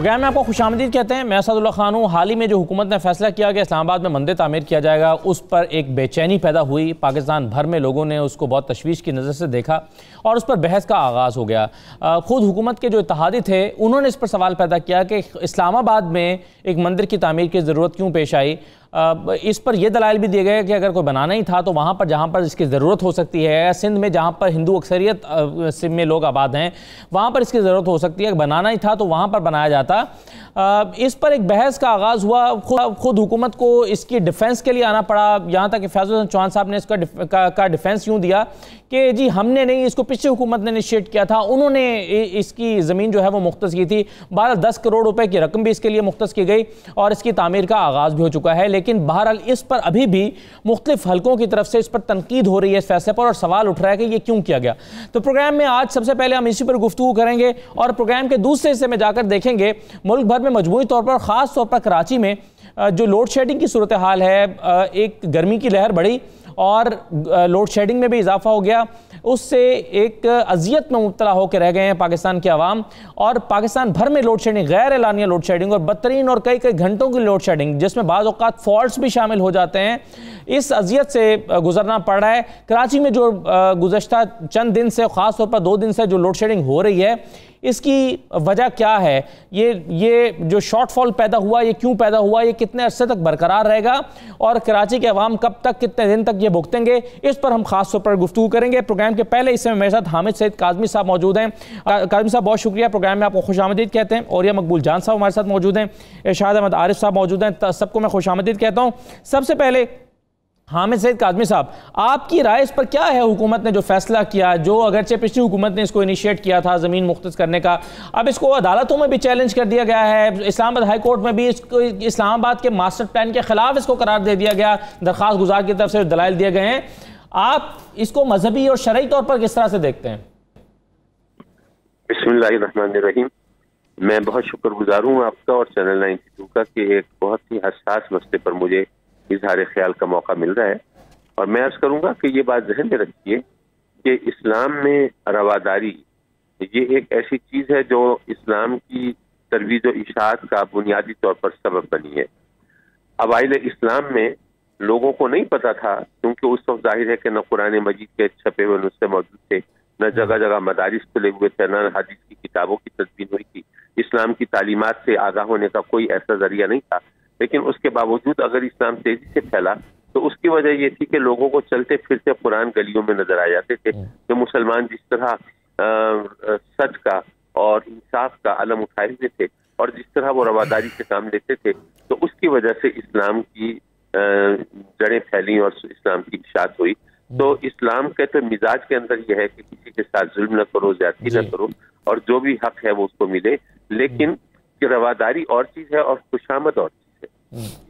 Programme में आपको खुशामदीद कहते हैं। मैं असदुल्लाह खान हूँ। हाल ही में जो हुकूमत ने फैसला किया कि इस्लामाबाद में मंदिर तामीर किया जाएगा, उस पर एक बेचैनी पैदा हुई। पाकिस्तान भर में लोगों ने उसको बहुत तशवीश की नज़र से देखा और उस पर बहस का आगाज़ हो गया। ख़ुद हुकूमत के जो इत्तेहादी थे उन्होंने इस पर सवाल पैदा किया कि इस्लामाबाद में एक मंदिर की तामीर की ज़रूरत क्यों पेश आई। इस पर यह दलाइल भी दिए गए कि अगर कोई बनाना ही था तो वहाँ पर जहाँ पर इसकी ज़रूरत हो सकती है, सिंध में जहाँ पर हिंदू अक्सरियत में लोग आबाद हैं वहाँ पर इसकी ज़रूरत हो सकती है, बनाना ही था तो वहाँ पर बनाया जाता। इस पर एक बहस का आगाज़ हुआ। खुद हुकूमत को इसकी डिफेंस के लिए आना पड़ा, यहाँ तक कि फैज़ल हसन चौहान साहब ने इसका डिफेंस यूँ दिया कि जी हमने नहीं, इसको पिछली हुकूमत ने इनिशिएट किया था, उन्होंने इसकी ज़मीन जो है वो मुख्तस की थी। 10 करोड़ रुपए की रकम भी इसके लिए मुख्तस की गई और इसकी तामीर का आगाज़ भी हो चुका है। लेकिन बहरहाल इस पर अभी भी मुख्तलिफ हलकों की तरफ से इस पर तनकीद हो रही है इस फैसले पर, और सवाल उठ रहा है कि ये क्यों किया गया। तो प्रोग्राम में आज सबसे पहले हम इसी पर गुफ्तगू करेंगे और प्रोग्राम के दूसरे हिस्से में जाकर देखेंगे मुल्क भर में मजमूई तौर पर, ख़ास तौर पर कराची में जो लोड शेडिंग की सूरत हाल है, एक गर्मी की लहर बढ़ी और लोड शेडिंग में भी इजाफा हो गया, उससे एक अजियत में मुब्तला होकर रह गए हैं पाकिस्तान के अवाम। और पाकिस्तान भर में लोड शेडिंग, गैर एलानिया लोड शेडिंग और बदतरीन और कई कई घंटों की लोड शेडिंग जिसमें बाज़ औक़ात फॉल्ट्स भी शामिल हो जाते हैं, इस अजियत से गुजरना पड़ रहा है। कराची में जो गुज़श्ता चंद दिन से, ख़ास तौर पर 2 दिन से जो लोड शेडिंग हो रही है, इसकी वजह क्या है, ये जो शॉर्टफॉल पैदा हुआ ये क्यों पैदा हुआ, ये कितने अरसे तक बरकरार रहेगा और कराची के अवाम कब तक, कितने दिन तक ये भुगतेंगे, इस पर हम खास तौर पर गुफ्तगू करेंगे। प्रोग्राम के पहले हिस्से में मेरे साथ हामिद सईद काज़मी साहब मौजूद हैं। काज़मी साहब बहुत शुक्रिया, प्रोग्राम में आपको खुशामदीद कहते हैं। और ये मकबूल जान साहब हमारे साथ मौजूद हैं, इरशाद अहमद आरिफ साहब मौजूद हैं, सबको मैं खुशामदीद कहता हूँ। सबसे पहले हामिद सईद काज़मी साहब, आपकी राय इस पर क्या है? हुकूमत ने जो फैसला किया, जो अगरचे पिछली हुकूमत ने इसको इनिशिएट किया था ज़मीन मुख्तस करने का, अब इसको अदालतों में भी चैलेंज कर दिया गया है, इस्लामाबाद हाई कोर्ट में भी इसको, इस्लामाबाद के मास्टर प्लान के खिलाफ इसको करार दे दिया गया, दरख्वास्त गुजार की तरफ से दलाइल दिए गए हैं। आप इसको मजहबी और शरई तौर पर किस तरह से देखते हैं? बिस्मिल्लाहिर्रहमानिर्रहीम। मैं बहुत शुक्रगुजार हूँ आपका और चैनल 92 का कि एक बहुत ही हसास मसले पर मुझे इजहार ख्याल का मौका मिल रहा है। और मैं अर्ज करूंगा कि ये बात जहन में रखिए कि इस्लाम में रवादारी ये एक ऐसी चीज है जो इस्लाम की तरवीज और इशाअत का बुनियादी तौर पर सबब बनी है। अवाइल इस्लाम में लोगों को नहीं पता था, क्योंकि उस वक्त जाहिर है कि न कुरान मजीद के छपे हुए नुस्खे मौजूद थे, न जगह जगह मदारिस खुले हुए थे, न हदीस की किताबों की तदवीन हुई थी, इस्लाम की तालीमात से आगाह होने का कोई ऐसा जरिया नहीं था। लेकिन उसके बावजूद अगर इस्लाम तेजी से फैला तो उसकी वजह यह थी कि लोगों को चलते फिरते कुरान गलियों में नजर आ जाते थे कि मुसलमान जिस तरह सच का और इंसाफ का अलम उठाए हुए थे और जिस तरह वो रवादारी से काम लेते थे, तो उसकी वजह से इस्लाम की जड़ें फैली और इस्लाम की इशाअत हुई। तो इस्लाम के तो मिजाज के अंदर यह है कि किसी के साथ जुल्म न करो, ज्यादती न करो और जो भी हक है वो उसको मिले। लेकिन रवादारी और चीज है और खुशामद और चीज है।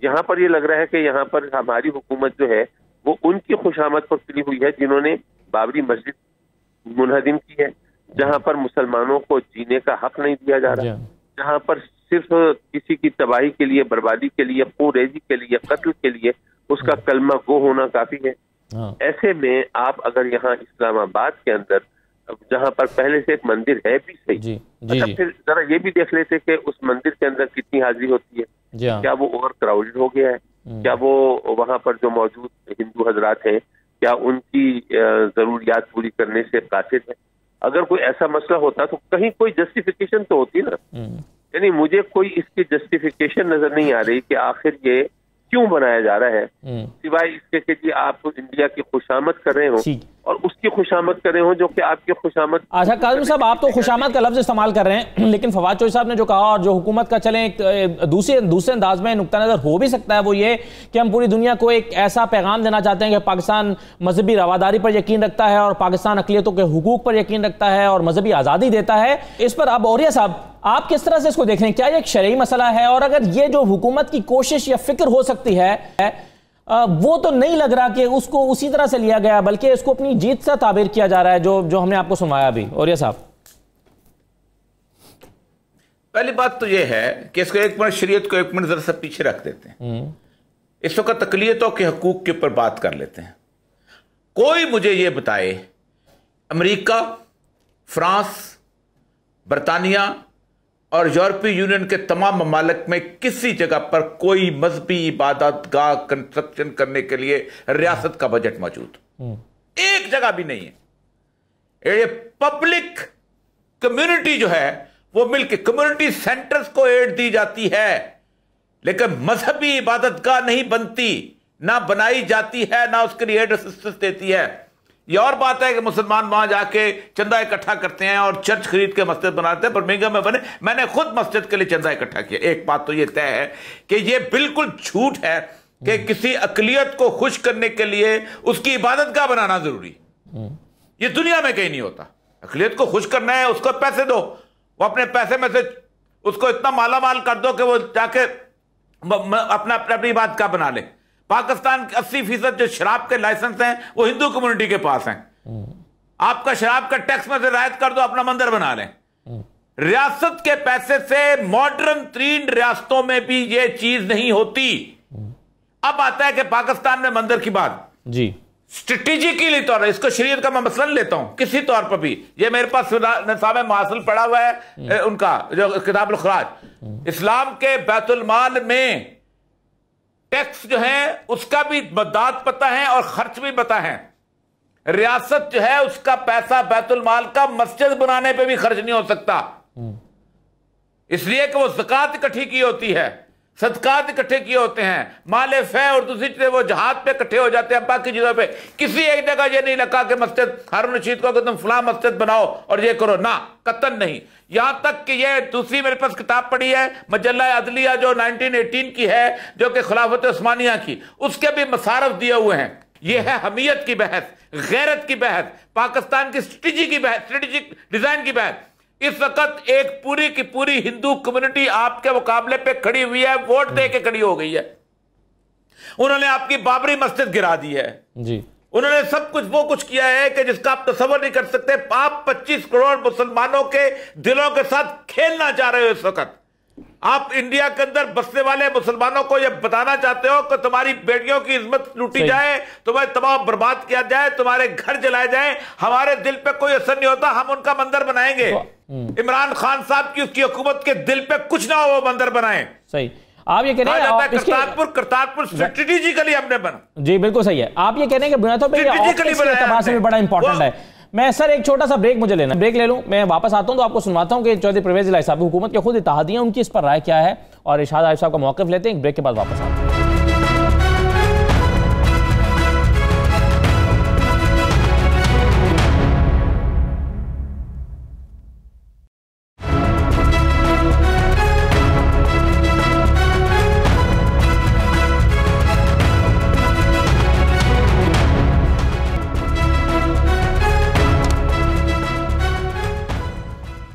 यहाँ पर ये लग रहा है कि यहाँ पर हमारी हुकूमत जो है वो उनकी खुशामद पर तुली हुई है जिन्होंने बाबरी मस्जिद मुनहदिम की है, जहाँ पर मुसलमानों को जीने का हक नहीं दिया जा रहा, जहाँ पर सिर्फ किसी की तबाही के लिए, बर्बादी के लिए, खूरेजी के लिए, कत्ल के लिए उसका कलमा गो होना काफी है। ऐसे में आप अगर यहाँ इस्लामाबाद के अंदर, जहाँ पर पहले से एक मंदिर है भी सही, अच्छा फिर जरा ये भी देख लेते कि उस मंदिर के अंदर कितनी हाजिरी होती है, क्या वो ओवर क्राउडेड हो गया है, क्या वो वहाँ पर जो मौजूद हिंदू हजरात हैं क्या उनकी जरूरियात पूरी करने से कासिर है। अगर कोई ऐसा मसला होता तो कहीं कोई जस्टिफिकेशन तो होती ना। यानी मुझे कोई इसकी जस्टिफिकेशन नजर नहीं आ रही कि आखिर ये क्यों बनाया जा रहा है, सिवाय इसके कि जी आप इंडिया की खुशामद कर रहे हो और उसकी खुशामद कर रहे हो जो कि आपकी खुशामद। अच्छा काज़मी साहब, आप तो खुशामद का लफ्ज इस्तेमाल कर रहे हैं, लेकिन फवाद चौधरी साहब ने जो कहा और जो हुकूमत का चले दूसरे अंदाज में नुक्ता नज़र हो भी सकता है, वो ये कि हम पूरी दुनिया को एक ऐसा पैगाम देना चाहते हैं कि पाकिस्तान मजहबी रवादारी पर यकीन रखता है और पाकिस्तान अक़लियतों के हुकूक पर यकीन रखता है और मजहबी आज़ादी देता है। इस पर अब औरिया साहब आप किस तरह से इसको देख रहे हैं? क्या ये एक शरई मसला है? और अगर ये जो हुकूमत की कोशिश या फिक्र हो सकती है वो तो नहीं लग रहा कि उसको उसी तरह से लिया गया, बल्कि इसको अपनी जीत से ताबीर किया जा रहा है, जो हमने आपको सुनाया अभी। औरिया साहब, पहली बात तो ये है कि इसको एक मिनट शरीयत को एक मिनट जरा सा पीछे रख देते हैं, इस वक्त अक़लियतों के हकूक के ऊपर बात कर लेते हैं। कोई मुझे ये बताए अमेरिका, फ्रांस, बरतानिया, और यूरोपीय यूनियन के तमाम ममालिक में किसी जगह पर कोई मजहबी इबादत गाह कंस्ट्रक्शन करने के लिए रियासत का बजट मौजूद, एक जगह भी नहीं है। ये पब्लिक कम्युनिटी जो है वो मिलकर कम्युनिटी सेंटर्स को एड दी जाती है, लेकिन मजहबी इबादत गाह नहीं बनती, ना बनाई जाती है, ना उसके लिए एड असिस्टेंस देती है। ये और बात है कि मुसलमान वहां जाके चंदा इकट्ठा करते हैं और चर्च खरीद के मस्जिद बनाते हैं, बर्मिंघम में बने, मैंने खुद मस्जिद के लिए चंदा इकट्ठा किया। एक बात तो ये तय है कि ये बिल्कुल झूठ है कि किसी अकलियत को खुश करने के लिए उसकी इबादत गाह बनाना जरूरी, ये दुनिया में कहीं नहीं होता। अकलियत को खुश करना है, उसको पैसे दो, वो अपने पैसे में से उसको इतना माला माल कर दो कि वो जाके अपनी बात का बना ले। पाकिस्तान के 80% जो शराब के लाइसेंस हैं वो हिंदू कम्युनिटी के पास हैं। आपका शराब का टैक्स में से रायत कर दो, अपना मंदिर बना लें। रियासत के पैसे से मॉडर्न 3 रियासतों में भी ये चीज नहीं होती। अब आता है कि पाकिस्तान में मंदिर की बात जी स्ट्रेटेजिकली तौर, इसको शरीयत का मैं मसलन लेता हूं किसी तौर पर भी, ये मेरे पास निसाब मुआसल पड़ा हुआ है उनका जो किताबुल खराज, इस्लाम के बैतुल माल में टैक्स जो है उसका भी मदाद पता है और खर्च भी पता है। रियासत जो है उसका पैसा बैतुल माल का मस्जिद बनाने पे भी खर्च नहीं हो सकता, इसलिए कि वो ज़कात इकट्ठी की होती है, सदकात इकट्ठे किए होते हैं, माले फै और दूसरी चीजें वो जहाज पे इकट्ठे हो जाते हैं। बाकी चीजों पे किसी एक जगह ये नहीं लगा कि मस्जिद हारून रशीद को कि तुम फलां मस्जिद बनाओ और ये करो, ना, कतन नहीं। यहां तक कि ये दूसरी मेरे पास किताब पढ़ी है मजल्ला अदलिया जो 1918 की है, जो कि खिलाफत उस्मानिया की, उसके भी मसारफ दिए हुए हैं। ये है हमीयत की बहस, गैरत की बहस, पाकिस्तान की स्ट्रेटजी की बहस, स्ट्रेटेजिक डिजाइन की बहस। इस वक्त एक पूरी की पूरी हिंदू कम्युनिटी आपके मुकाबले पे खड़ी हुई है, वोट दे के खड़ी हो गई है। उन्होंने आपकी बाबरी मस्जिद गिरा दी है जी, उन्होंने सब कुछ वो कुछ किया है कि जिसका आप तसव्वुर नहीं कर सकते। आप 25 करोड़ मुसलमानों के दिलों के साथ खेलना चाह रहे हो। इस वक्त आप इंडिया के अंदर बसने वाले मुसलमानों को यह बताना चाहते हो कि तुम्हारी बेटियों की इज्जत लूटी जाए, तुम्हें तबाह बर्बाद किया जाए, तुम्हारे घर जलाए जाए, हमारे दिल पे कोई असर नहीं होता, हम उनका मंदिर बनाएंगे। इमरान खान साहब की उसकी हुकूमत के दिल पे कुछ ना हो, वो मंदिर बनाए। सही, आप ये कह रहे हैं करतारपुर स्ट्रेटेजिकली हमने बना, जी बिल्कुल सही है। आप ये कह रहे हैं कि बुनियादों पे एतबार से भी बड़ा इंपॉर्टेंट है। मैं सर एक छोटा सा ब्रेक मुझे लेना, ब्रेक ले लूं, मैं वापस आता हूं तो आपको सुनवाता हूं कि चौधरी परवेज इलाही साहब हुकूमत के खुद इत्तेहादियां उनकी इस पर राय क्या है, और इरशाद आरिफ साहब का मौक़िफ़ लेते हैं। ब्रेक के बाद वापस आते हैं।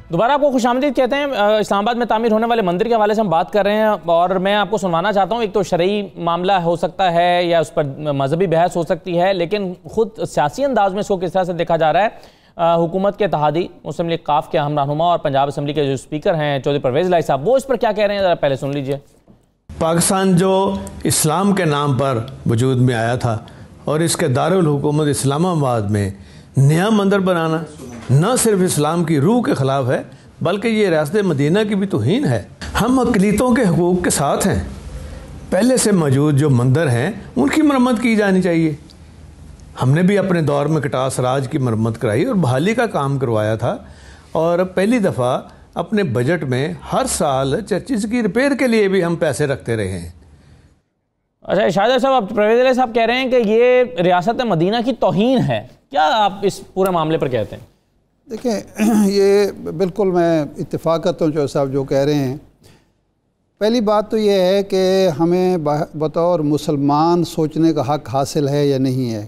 दोबारा आपको खुशामदीद कहते हैं। इस्लामाबाद में तामीर होने वाले मंदिर के हवाले से हम बात कर रहे हैं, और मैं आपको सुनवाना चाहता हूं। एक तो शरई मामला हो सकता है या उस पर मजहबी बहस हो सकती है, लेकिन खुद सियासी अंदाज में इसको किस तरह से देखा जा रहा है। हुकूमत के इत्तेहादी मुस्लिम लीग काफ के अहम रहनुमा और पंजाब असम्बली के जो स्पीकर हैं चौधरी परवेज इलाही साहब, वो इस पर क्या कह रहे हैं, ज़रा पहले सुन लीजिए। पाकिस्तान जो इस्लाम के नाम पर वजूद में आया था और इसके दारुल हुकूमत इस्लामाबाद में नया मंदिर बनाना न सिर्फ इस्लाम की रूह के ख़िलाफ़ है, बल्कि ये रियासत मदीना की भी तौहीन है। हम अक़लियतों के हकूक़ के साथ हैं। पहले से मौजूद जो मंदिर हैं उनकी मरम्मत की जानी चाहिए। हमने भी अपने दौर में कटास राज की मरम्मत कराई और बहाली का काम करवाया था, और पहली दफ़ा अपने बजट में हर साल चर्चिज़ की रिपेयर के लिए भी हम पैसे रखते रहे हैं। अच्छा शाहिद साहब, परवेज इलाही साहब कह रहे हैं कि ये रियासत मदीना की तौहीन है, क्या आप इस पूरे मामले पर कहते हैं? देखें, ये बिल्कुल मैं इत्तेफाक करता हूँ चौधरी साहब जो कह रहे हैं। पहली बात तो ये है कि हमें बतौर मुसलमान सोचने का हक़ हासिल है या नहीं है।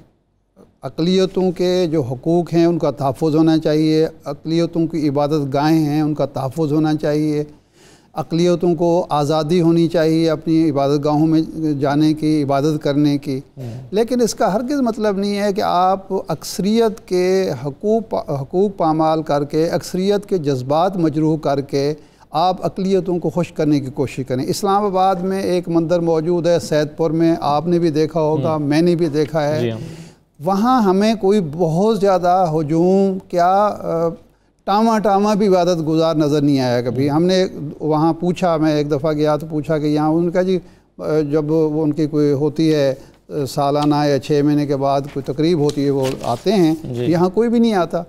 अक़लियतों के जो हकूक़ हैं उनका तहफ़्फ़ुज़ होना चाहिए, अक़लियतों की इबादत गाहें हैं उनका तहफ़्फ़ुज़ होना चाहिए, अक़लियतों को आज़ादी होनी चाहिए अपनी इबादत गाहों में जाने की, इबादत करने की। लेकिन इसका हरगिज़ मतलब नहीं है कि आप अक्सरियत के हकूक़ पामाल करके, अक्सरियत के जज्बात मजरूह करके आप अक़लियतों को खुश करने की कोशिश करें। इस्लामाबाद में एक मंदिर मौजूद है सैदपुर में, आपने भी देखा होगा, मैंने भी देखा है। वहाँ हमें कोई बहुत ज़्यादा हजूम क्या टामा टामा भी इबादत गुजार नज़र नहीं आया कभी। हमने वहाँ पूछा, मैं एक दफ़ा गया तो पूछा कि यहाँ उनका जी जब वो उनकी कोई होती है सालाना या 6 महीने के बाद कोई तकरीब होती है, वो आते हैं, यहाँ कोई भी नहीं आता।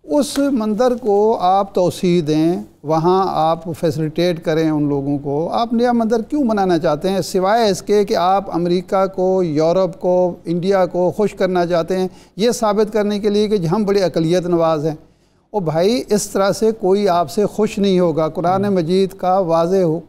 उस मंदिर को आप तोसी दें, वहाँ आप फैसिलिटेट करें उन लोगों को। आप नया मंदिर क्यों बनाना चाहते हैं सिवाय इसके कि आप अमेरिका को, यूरोप को, इंडिया को खुश करना चाहते हैं, ये साबित करने के लिए कि हम बड़े अक़लियत नवाज़ हैं। और भाई इस तरह से कोई आपसे खुश नहीं होगा। कुरान मजीद का वाज़ेह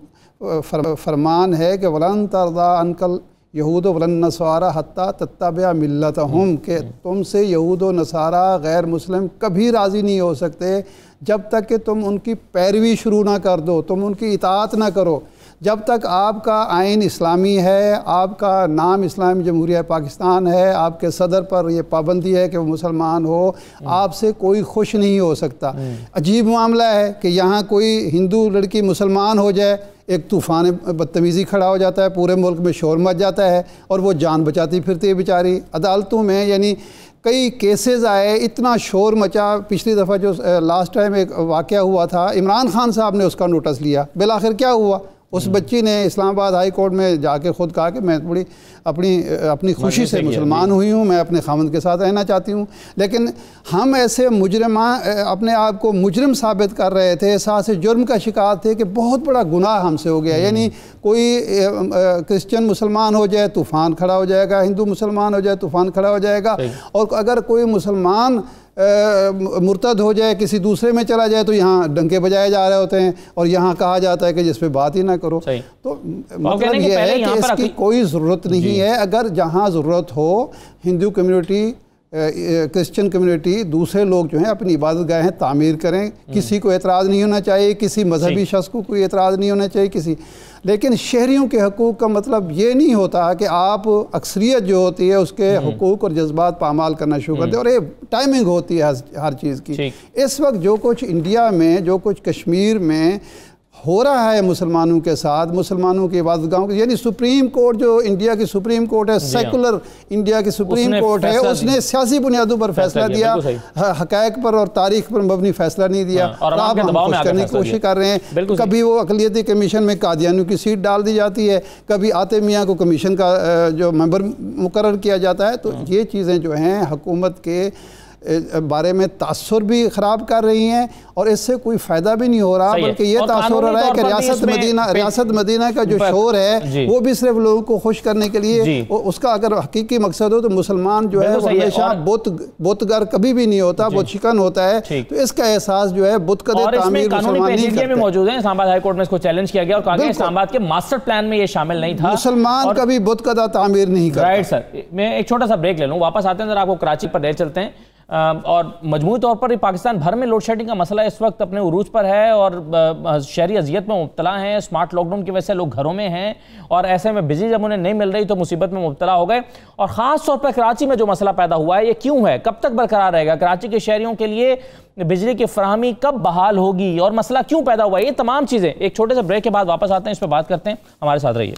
फरमान है कि वलन तरदा अनकल यहूद वलन नसारा हत्ता तत्तबिअ मिल्लतहुम, के तुमसे यहूद व नसारा गैर मुस्लिम कभी राज़ी नहीं हो सकते जब तक कि तुम उनकी पैरवी शुरू ना कर दो, तुम उनकी इताअत ना करो। जब तक आपका आइन इस्लामी है, आपका नाम इस्लामी जमहूरिया पाकिस्तान है, आपके सदर पर यह पाबंदी है कि वो मुसलमान हो, आपसे कोई खुश नहीं हो सकता। अजीब मामला है कि यहाँ कोई हिंदू लड़की मुसलमान हो जाए, एक तूफ़ान बदतमीज़ी खड़ा हो जाता है, पूरे मुल्क में शोर मच जाता है और वो जान बचाती फिरती है बेचारी। अदालतों में यानी कई केसेस आए, इतना शोर मचा। पिछली दफ़ा जो लास्ट टाइम एक वाक़या हुआ था, इमरान खान साहब ने उसका नोटिस लिया। बिलाखिर क्या हुआ, उस बच्ची ने इस्लामाबाद हाई कोर्ट में जाके खुद कहा कि मैं बड़ी अपनी खुशी से मुसलमान हुई हूँ, मैं अपने खामद के साथ रहना चाहती हूँ। लेकिन हम ऐसे अपने आप को मुजरिम साबित कर रहे थे, साथ से जुर्म का शिकार थे कि बहुत बड़ा गुनाह हमसे हो गया। यानी कोई क्रिश्चियन मुसलमान हो जाए तूफ़ान खड़ा हो जाएगा, हिंदू मुसलमान हो जाए तूफ़ान खड़ा हो जाएगा, और अगर कोई मुसलमान मुर्तद हो जाए, किसी दूसरे में चला जाए, तो यहाँ डंके बजाए जा रहे होते हैं और यहाँ कहा जाता है कि जिस पे बात ही ना करो। तो मतलब ये है कि इसकी कोई ज़रूरत नहीं है। अगर जहाँ ज़रूरत हो, हिंदू कम्युनिटी, क्रिश्चियन कम्युनिटी, दूसरे लोग जो हैं अपनी इबादत गाहें तामीर करें, किसी को एतराज़ नहीं होना चाहिए, किसी मजहबी शख्स को कोई एतराज़ नहीं होना चाहिए किसी। लेकिन शहरियों के हकूक़ का मतलब ये नहीं होता कि आप अक्सरियत जो होती है उसके हकूक़ और जज्बात पामाल करना शुरू कर दें। और ये टाइमिंग होती है हर चीज़ की। इस वक्त जो कुछ इंडिया में, जो कुछ कश्मीर में हो रहा है मुसलमानों के साथ, मुसलमानों की इबादतगाहों की, यानी सुप्रीम कोर्ट जो इंडिया की सुप्रीम कोर्ट है, सेकुलर इंडिया की सुप्रीम कोर्ट है, उसने सियासी बुनियादों पर फैसला दिया, हक़ाइक़ पर और तारीख पर मबनी फैसला नहीं दिया। और आप खुश करने की कोशिश कर रहे हैं। कभी वो अक़लियती कमीशन में कादियानियों की सीट डाल दी जाती है, कभी आते मियाँ को कमीशन का जो मेंबर मुकर्रर किया जाता है। तो ये चीज़ें जो हैं हुकूमत के बारे में तासुर भी ख़राब कर रही हैं और इससे कोई फ़ायदा भी नहीं हो रहा, बल्कि ये तासुर हो रहा है कि रियासत मदीना का जो शोर है वो भी सिर्फ लोगों को खुश करने के लिए, उसका अगर हकीकी मकसद हो तो मुसलमान जो है वो हमेशा बुतगर कभी भी नहीं होता, बुत शिकन होता है। तो इसका एहसास जो है बुत कदर तामीर मुसलमान नहीं करते। मौजूद है इस्लामाबाद हाई कोर्ट में, इसको चैलेंज किया गया और कहा गया इस्लामाबाद के मास्टर प्लान में ये शामिल नहीं था, मुसलमान कभी बुत कदर तामीर नहीं करता। राइट सर, मैं एक छोटा सा ब्रेक ले लूँ, वापस आते हैं, आपको कराची पर ले चलते हैं। और मजमूई तौर पर पाकिस्तान भर में लोड शेडिंग का मसला इस वक्त अपने उरूज पर है और शहरी अजियत में मुब्तला हैं। स्मार्ट लॉकडाउन की वजह से लोग घरों में हैं और ऐसे में बिजली जब उन्हें नहीं मिल रही तो मुसीबत में मुब्तला हो गए। और ख़ास तौर पर कराची में जो मसला पैदा हुआ है, ये क्यों है, कब तक बरकरार रहेगा, कराची के शहरियों के लिए बिजली की फराहमी कब बहाल होगी और मसला क्यों पैदा हुआ है, ये तमाम चीज़ें एक छोटे से ब्रेक के बाद वापस आते हैं, इस पर बात करते हैं। हमारे साथ रहिए।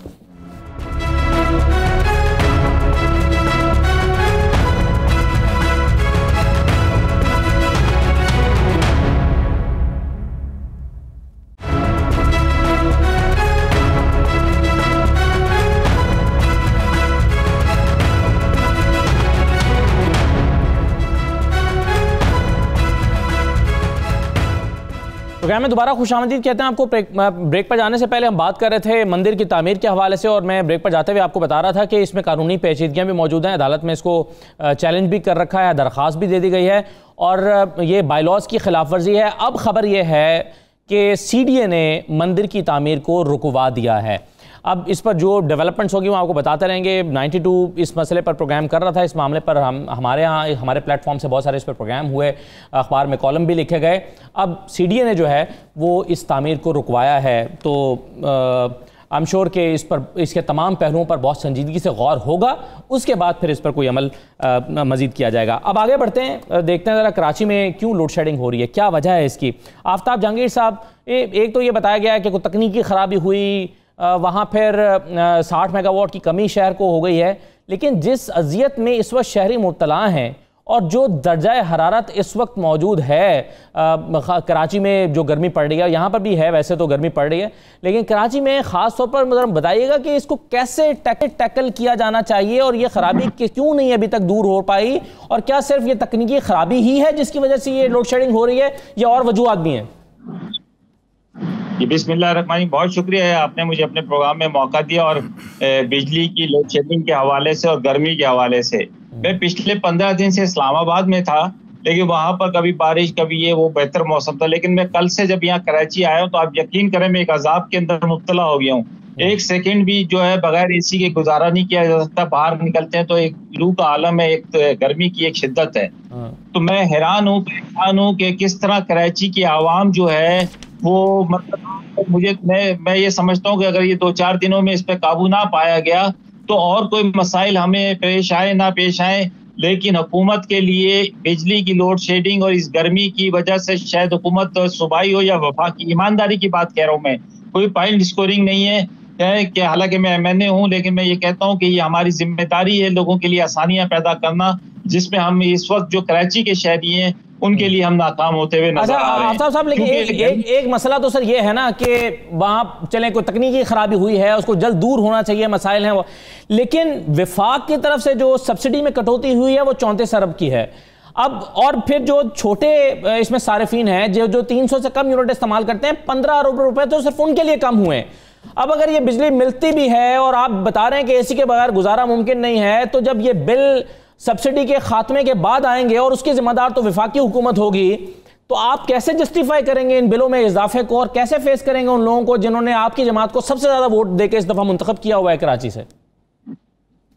प्रोग्राम में दोबारा खुशामदीद कहते हैं आपको। ब्रेक पर जाने से पहले हम बात कर रहे थे मंदिर की तामीर के हवाले से और मैं ब्रेक पर जाते हुए आपको बता रहा था कि इसमें कानूनी पेचीदगियाँ भी मौजूद हैं। अदालत में इसको चैलेंज भी कर रखा है, दरख्वास्त भी दे दी गई है और ये बायलॉज की खिलाफ वर्जी है। अब खबर यह है कि CDA ने मंदिर की तामीर को रुकवा दिया है। अब इस पर जो डेवलपमेंट्स होगी वो आपको बताते रहेंगे। 92 इस मसले पर प्रोग्राम कर रहा था, इस मामले पर हमारे यहाँ हमारे प्लेटफॉर्म से बहुत सारे इस पर प्रोग्राम हुए, अखबार में कॉलम भी लिखे गए। अब CDA ने जो है वो इस तामीर को रुकवाया है, तो आई एम श्योर कि इस पर, इसके तमाम पहलुओं पर बहुत संजीदगी से गौर होगा, उसके बाद फिर इस पर कोई अमल मजीद किया जाएगा। अब आगे बढ़ते हैं, देखते हैं ज़रा कराची में क्यों लोड शेडिंग हो रही है, क्या वजह है इसकी। आफ्ताब जहांगीर साहब, एक तो ये बताया गया है कि कोई तकनीकी ख़राबी हुई, वहाँ फिर 60 मेगावाट की कमी शहर को हो गई है, लेकिन जिस अजियत में इस वक्त शहरी मुब्तला हैं और जो दर्जा हरारत इस वक्त मौजूद है कराची में, जो गर्मी पड़ रही है, यहाँ पर भी है वैसे तो गर्मी पड़ रही है, लेकिन कराची में ख़ास तौर पर मतलब बताइएगा कि इसको कैसे टैकल किया जाना चाहिए और ये खराबी क्यों नहीं अभी तक दूर हो पाई, और क्या सिर्फ ये तकनीकी खराबी ही है जिसकी वजह से ये लोड शेडिंग हो रही है या और वजूहात भी हैं? बिस्मिल्लाहिर्रहमानिर्रहीम, बहुत शुक्रिया है, आपने मुझे अपने प्रोग्राम में मौका दिया। और बिजली की लोड शेडिंग के हवाले से और गर्मी के हवाले से, मैं पिछले 15 दिन से इस्लामाबाद में था, लेकिन वहां पर कभी बारिश कभी ये वो बेहतर मौसम था। लेकिन मैं कल से जब यहाँ कराची आया हूँ तो आप यकीन करें मैं एक अजाब के अंदर मुब्तला हो गया हूँ। एक सेकंड भी जो है बगैर एसी के गुजारा नहीं किया जा सकता। बाहर निकलते हैं तो एक लू का आलम है, एक गर्मी की एक शिद्दत है। तो मैं हैरान हूँ, परेशान हूँ कि किस तरह कराची की आवाम जो है वो, मतलब मैं ये समझता हूँ कि अगर ये 2-4 दिनों में इस पर काबू ना पाया गया तो और कोई मसाइल हमें पेश आए ना पेश आए, लेकिन हुकूमत के लिए बिजली की लोड शेडिंग और इस गर्मी की वजह से शायद हुकूमत सूबाई हो या वफाकी, ईमानदारी की बात कह रहा हूँ मैं, कोई पॉइंट स्कोरिंग नहीं है कि हालांकि मैं MNA हूँ, लेकिन मैं ये कहता हूँ कि ये हमारी जिम्मेदारी है लोगों के लिए आसानियां पैदा करना, जिसमें हम इस वक्त जो कराची के शहरी हैं उनके लिए हम नाकाम होते हुए नजर आ रहे हैं। आफ्ताब साहब, लेकिन एक मसला तो सर ये है ना कि वहाँ चले कोई तकनीकी खराबी हुई है, उसको जल्द दूर होना चाहिए, मसाइल हैं वो, लेकिन विफाक की तरफ से जो सब्सिडी में कटौती हुई है वो 34 अरब की है। अब और फिर जो छोटे इसमें सारिफीन हैं जो 300 से कम यूनिट इस्तेमाल करते हैं, 15 अरब रुपए तो सिर्फ उनके लिए कम हुए। अब अगर ये बिजली मिलती भी है और आप बता रहे हैं कि एसी के बगैर गुजारा मुमकिन नहीं है, तो जब ये बिल सब्सिडी के खात्मे के बाद आएंगे और उसकी जिम्मेदार तो विफाकी हुकूमत होगी, तो आप कैसे जस्टिफाई करेंगे इन बिलों में इजाफे को, और कैसे फेस करेंगे उन लोगों को जिन्होंने आपकी जमात को सबसे ज्यादा वोट देकर इस दफा मुंतखब किया हुआ है कराची से?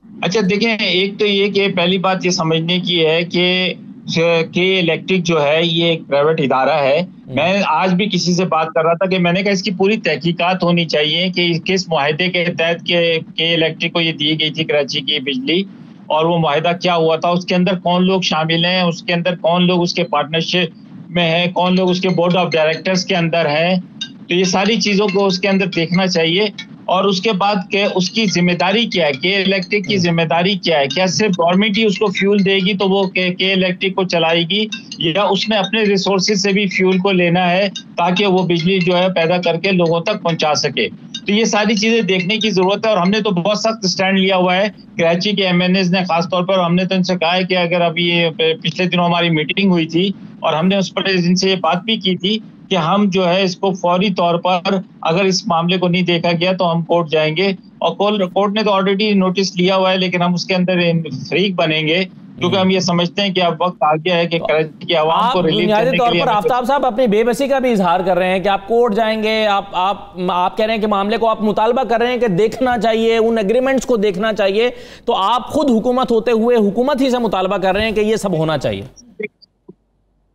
अच्छा देखें, एक तो ये कि पहली बात ये समझने की है कि इलेक्ट्रिक जो है ये एक प्राइवेट इदारा है। मैं आज भी किसी से बात कर रहा था कि मैंने कहा इसकी पूरी तहकीकात होनी चाहिए कि किस मुआहदे के तहत के इलेक्ट्रिक को ये दी गई थी कराची की बिजली, और वो मुआहदा क्या हुआ था, उसके अंदर कौन लोग शामिल हैं, उसके अंदर कौन लोग उसके पार्टनरशिप में हैं, कौन लोग उसके बोर्ड ऑफ डायरेक्टर्स के अंदर हैं। तो ये सारी चीज़ों को उसके अंदर देखना चाहिए। और उसके बाद के उसकी जिम्मेदारी क्या है, के इलेक्ट्रिक की जिम्मेदारी क्या है, क्या सिर्फ गवर्नमेंट ही उसको फ्यूल देगी तो वो के इलेक्ट्रिक को चलाएगी, या उसने अपने रिसोर्सेज से भी फ्यूल को लेना है ताकि वो बिजली जो है पैदा करके लोगों तक पहुंचा सके। तो ये सारी चीजें देखने की जरूरत है। और हमने तो बहुत सख्त स्टैंड लिया हुआ है कराची के MNAs ने खासतौर पर। हमने तो इनसे कहा है कि अगर अभी पिछले दिनों हमारी मीटिंग हुई थी और हमने उस पर इनसे ये बात भी की थी कि हम जो है इसको फौरी तौर पर अगर इस मामले को नहीं देखा गया तो हम कोर्ट जाएंगे। और कोर्ट ने तो ऑलरेडी नोटिस लिया हुआ है, लेकिन हम उसके अंदर फरीक बनेंगे क्योंकि हम ये समझते हैं कि अब वक्त आ गया है कि कराची की आवाम को रिलीफ देने के लिए। आफ्ताब साहब अपनी बेबसी का भी इजहार कर रहे हैं कि आप कोर्ट जाएंगे, आप कह रहे हैं कि मामले को आप मुतालबा कर रहे हैं कि देखना चाहिए, उन एग्रीमेंट्स को देखना चाहिए, तो आप खुद हुकूमत होते हुए हुकूमत ही से मुतालबा कर रहे हैं कि ये सब होना चाहिए।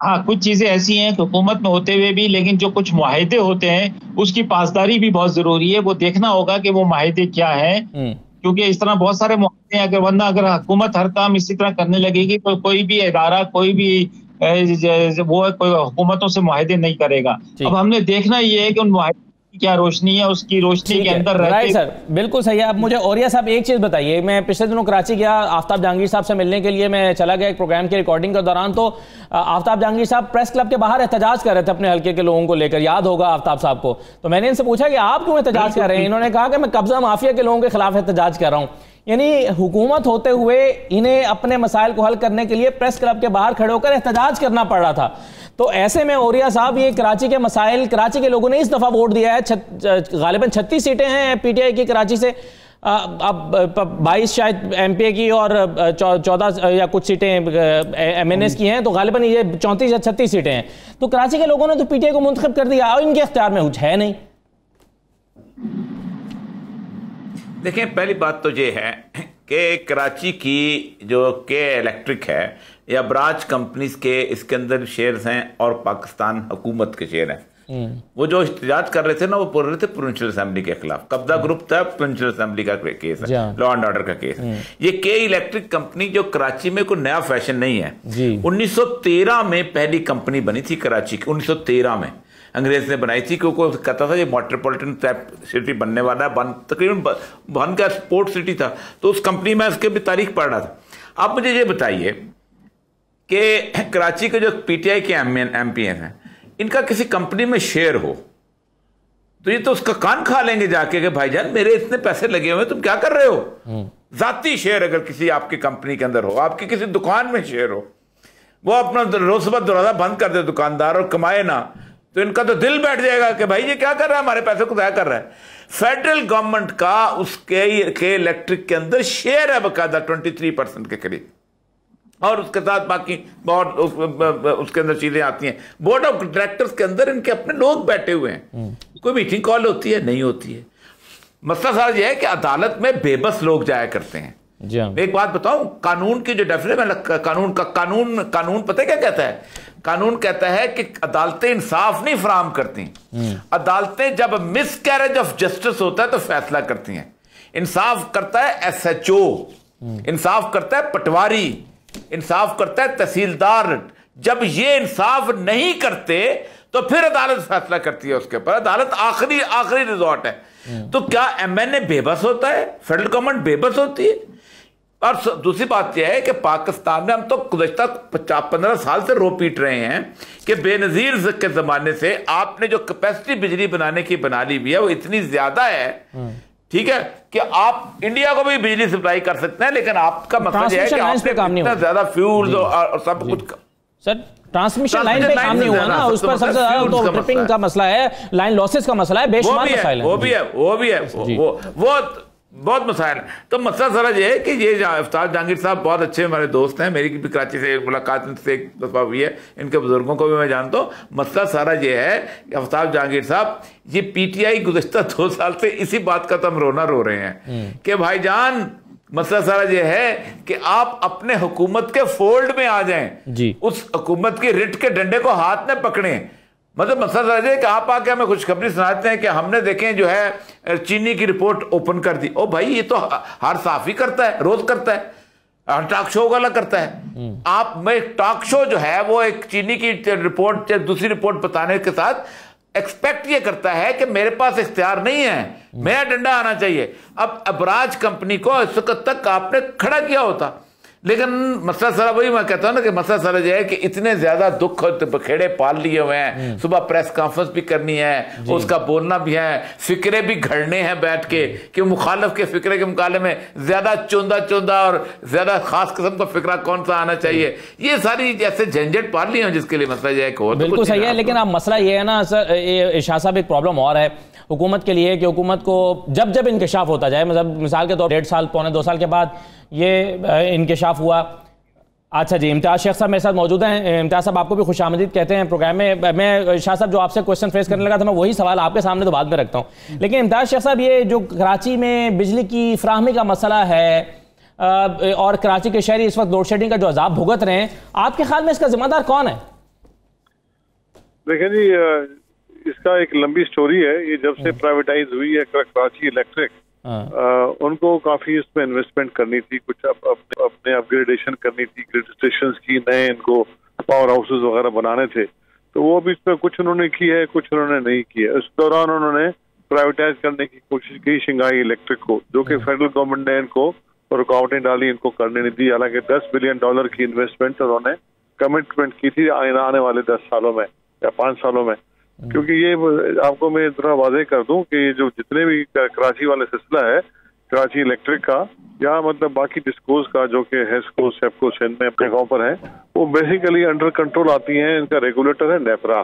हाँ, कुछ चीजें ऐसी हैं कि हुकूमत में होते हुए भी, लेकिन जो कुछ मुआहदे होते हैं उसकी पासदारी भी बहुत जरूरी है। वो देखना होगा कि वो मुआहदे क्या हैं, क्योंकि इस तरह बहुत सारे मुआहदे हैं। अगर हुकूमत हर काम इसी तरह करने लगेगी तो कोई भी इदारा, कोई भी वो कोई हुकूमतों से मुआहदे नहीं करेगा। अब हमने देखना ये है कि उन मुआहदे क्या रोशनी है, उसकी रोशनी के अंदर राइट सर, बिल्कुल सही है। अब मुझे औरिया साहब एक चीज़ बताइए, मैं पिछले दिनों कराची गया आफ्ताब जहांगीर साहब से मिलने के लिए, मैं चला गया एक प्रोग्राम की रिकॉर्डिंग के दौरान, तो आफ्ताब जहांगीर साहब प्रेस क्लब के बाहर एहतजाज कर रहे थे अपने हल्के के लोगों को लेकर, याद होगा आफ्ताब साहब को। तो मैंने इनसे पूछा कि आप क्यों एहतजाज कर रहे हैं? इन्होंने कहा कि मैं कब्जा माफिया के लोगों के खिलाफ एहतजाज कर रहा हूँ। यानी हुकूमत होते हुए इन्हें अपने मसाइल को हल करने के लिए प्रेस क्लब के बाहर खड़े होकर एहतजाज करना पड़ रहा था। तो ऐसे में औरिया साहब, ये कराची के मसाइल, कराची के लोगों ने इस दफ़ा वोट दिया है, गालिबन 36 सीटें हैं PTI की कराची से, अब 22 शायद MPA की और 14 या कुछ सीटें MNAs की हैं, तो गालिबन ये 34 या 36 सीटें हैं। तो कराची के लोगों ने तो PTI को मुंतखब कर दिया और इनके इख्तियार में कुछ है नहीं। देखिए, पहली बात तो ये है कि कराची की जो के इलेक्ट्रिक है या बराज कंपनीज के इसके अंदर शेयर्स हैं और पाकिस्तान हुकूमत के शेयर हैं। वो जो एहतजाज कर रहे थे ना, वो बोल रहे थे प्रोविंशियल असेंबली के खिलाफ। कब्जा ग्रुप था, प्रोविंशियल असेंबली का केस है, लॉ एंड ऑर्डर का केस। ये के इलेक्ट्रिक कंपनी जो कराची में कोई नया फैशन नहीं है। 1913 में पहली कंपनी बनी थी कराची की, 1913 में अंग्रेज ने बनाई थी, क्योंकि कहता था ये मेट्रोपॉलिटन टाइप सिटी बनने वाला है, तकरीबन बन का स्पोर्ट सिटी था। तो उस कंपनी में उसके भी तारीख पढ़ रहा था। आप मुझे ये बताइए कि कराची के जो पीटीआई के एमपी हैं, इनका किसी कंपनी में शेयर हो तो ये तो उसका कान खा लेंगे जाके कि भाईजान मेरे इतने पैसे लगे हुए तुम क्या कर रहे हो। जाती शेयर अगर किसी आपकी कंपनी के अंदर हो, आपकी किसी दुकान में शेयर हो, वो अपना रोज सुबह दरवाजा बंद कर दे दुकानदार और कमाए ना, तो इनका तो दिल बैठ जाएगा कि भाई ये क्या कर रहा है, हमारे पैसे को ज़ाया कर रहा है। फेडरल गवर्नमेंट का उसके इलेक्ट्रिक के अंदर शेयर है बकायदा 23% के करीब, और उसके साथ बाकी बहुत उसके अंदर चीजें आती हैं। बोर्ड ऑफ डायरेक्टर्स के अंदर इनके अपने लोग बैठे हुए हैं। कोई मीटिंग कॉल होती है? नहीं होती है। मसला सारा यह है कि अदालत में बेबस लोग जाया करते हैं। एक बात बताऊं, कानून की जो डेफिनेशन कानून पता है क्या कहता है? कानून कहता है कि अदालतें इंसाफ नहीं फराहम करती। अदालतें जब मिसकैरेज ऑफ जस्टिस होता है तो फैसला करती हैं। इंसाफ करता है SHO, इंसाफ करता है पटवारी, इंसाफ करता है तहसीलदार। जब ये इंसाफ नहीं करते तो फिर अदालत फैसला करती है उसके ऊपर। अदालत आखिरी रिजॉर्ट है। तो क्या MNA बेबस होता है? फेडरल गवर्नमेंट बेबस होती है? और दूसरी बात यह है कि पाकिस्तान में हम तो गुज़श्ता 15 साल से रो पीट रहे हैं कि बेनजीर के जमाने से आपने जो कैपेसिटी बिजली बनाने की बना ली हुई है वो इतनी ज्यादा है, ठीक है, कि आप इंडिया को भी बिजली सप्लाई कर सकते हैं, लेकिन आपका मकसद यह है कि आपने इतना ज्यादा फ्यूल्स और सब कुछ। सर ट्रांसमिशन लाइन पे काम नहीं हुआ ना, उस पर सबसे ज्यादा तो ट्रिपिंग का मसला है, लाइन लॉसेस का मसला है, बेशुमार मसाइल हैं। वो भी है वो बहुत मसाइल। तो मसला सारा ये है कि ये अफ्ताब जहांगीर साहब बहुत अच्छे हमारे दोस्त हैं, मेरी भी कराची से मुलाकात इनसे एक दफा हुई है, इनके बुजुर्गों को भी मैं जानता हूँ। मसला सारा ये है कि अफ्ताब जहांगीर साहब, ये PTI गुज़श्ता 2 साल से इसी बात का तो हम रोना रो रहे हैं कि भाईजान मसला सारा ये है कि आप अपने हुकूमत के फोल्ड में आ जाएं, उस हुकूमत की रिट के डंडे को हाथ में पकड़ें। मतलब मसला है कि आप आके हमें खुशखबरी सुनाते हैं कि हमने देखें जो है चीनी की रिपोर्ट ओपन कर दी। ओ भाई, ये तो हर साफी करता है, रोज करता है, हर टॉक शो वाला करता है। आप में टॉक शो जो है वो एक चीनी की रिपोर्ट या दूसरी रिपोर्ट बताने के साथ एक्सपेक्ट ये करता है कि मेरे पास इख्तियार नहीं है, मेरा डंडा आना चाहिए। अब अबराज कंपनी को इस वक्त तक आपने खड़ा किया होता, लेकिन मसला सारा वही मैं कहता हूं ना कि मसला सारा जो है कि इतने ज्यादा दुख बखेड़े पाल लिए हुए हैं, सुबह प्रेस कॉन्फ्रेंस भी करनी है, उसका बोलना भी है, फिक्रे भी घड़ने हैं बैठ के कि मुखालिफ के फिक्रे के मुकाबले में ज्यादा चौंदा और ज्यादा खास किस्म का फिक्रा कौन सा आना चाहिए। ये सारी ऐसे झंझट पाल लिए हैं जिसके लिए मसला यह है कि बिल्कुल सही है। लेकिन अब मसला ये है ना सर शाह साहब, एक प्रॉब्लम और है हुकूमत के लिए कि हुकूमत को जब इंकशाफ होता जाए, मतलब मिसाल के तौर 1.5 साल 2.25 साल के बाद ये इंकशाफ हुआ। अच्छा जी, इम्तियाज़ शेख साहब मेरे साथ मौजूद हैं। इम्तियाज़ साहब, आपको भी खुशामदीद कहते हैं प्रोग्राम में। मैं शाह साहब जो आपसे क्वेश्चन फेस करने लगा था, मैं वही सवाल आपके सामने तो बाद में रखता हूँ। लेकिन इम्तियाज़ शेख साहब, ये जो कराची में बिजली की फ्राहमी का मसला है और कराची के शहरी इस वक्त लोड शेडिंग का जो अजाब भुगत रहे हैं, आपके ख्याल में इसका जिम्मेदार कौन है? देखें जी, इसका एक लंबी स्टोरी है। ये जब से प्राइवेटाइज हुई है कराची इलेक्ट्रिक, उनको काफी इसमें इन्वेस्टमेंट करनी थी, कुछ अपने अपग्रेडेशन करनी थी, ग्रिड स्टेशन की, नए इनको पावर हाउसेस वगैरह बनाने थे। तो वो भी इसमें कुछ उन्होंने की है, कुछ उन्होंने नहीं की है। इस दौरान उन्होंने प्राइवेटाइज करने की कोशिश की शंघाई इलेक्ट्रिक को, जो कि फेडरल गवर्नमेंट ने इनको रुकावटें डाली, इनको करने नहीं दी। हालांकि $10 बिलियन की इन्वेस्टमेंट उन्होंने कमिटमेंट की थी आने वाले 10 सालों में या 5 सालों में। क्योंकि ये आपको मैं थोड़ा वादे कर दूं कि जो जितने भी कराची वाले सिलसिला है कराची इलेक्ट्रिक का या मतलब बाकी डिस्कोज का, जो कि हेस्को सेप्को सिंध में अपने गांव पर है, वो बेसिकली अंडर कंट्रोल आती हैं। इनका रेगुलेटर है नेपरा,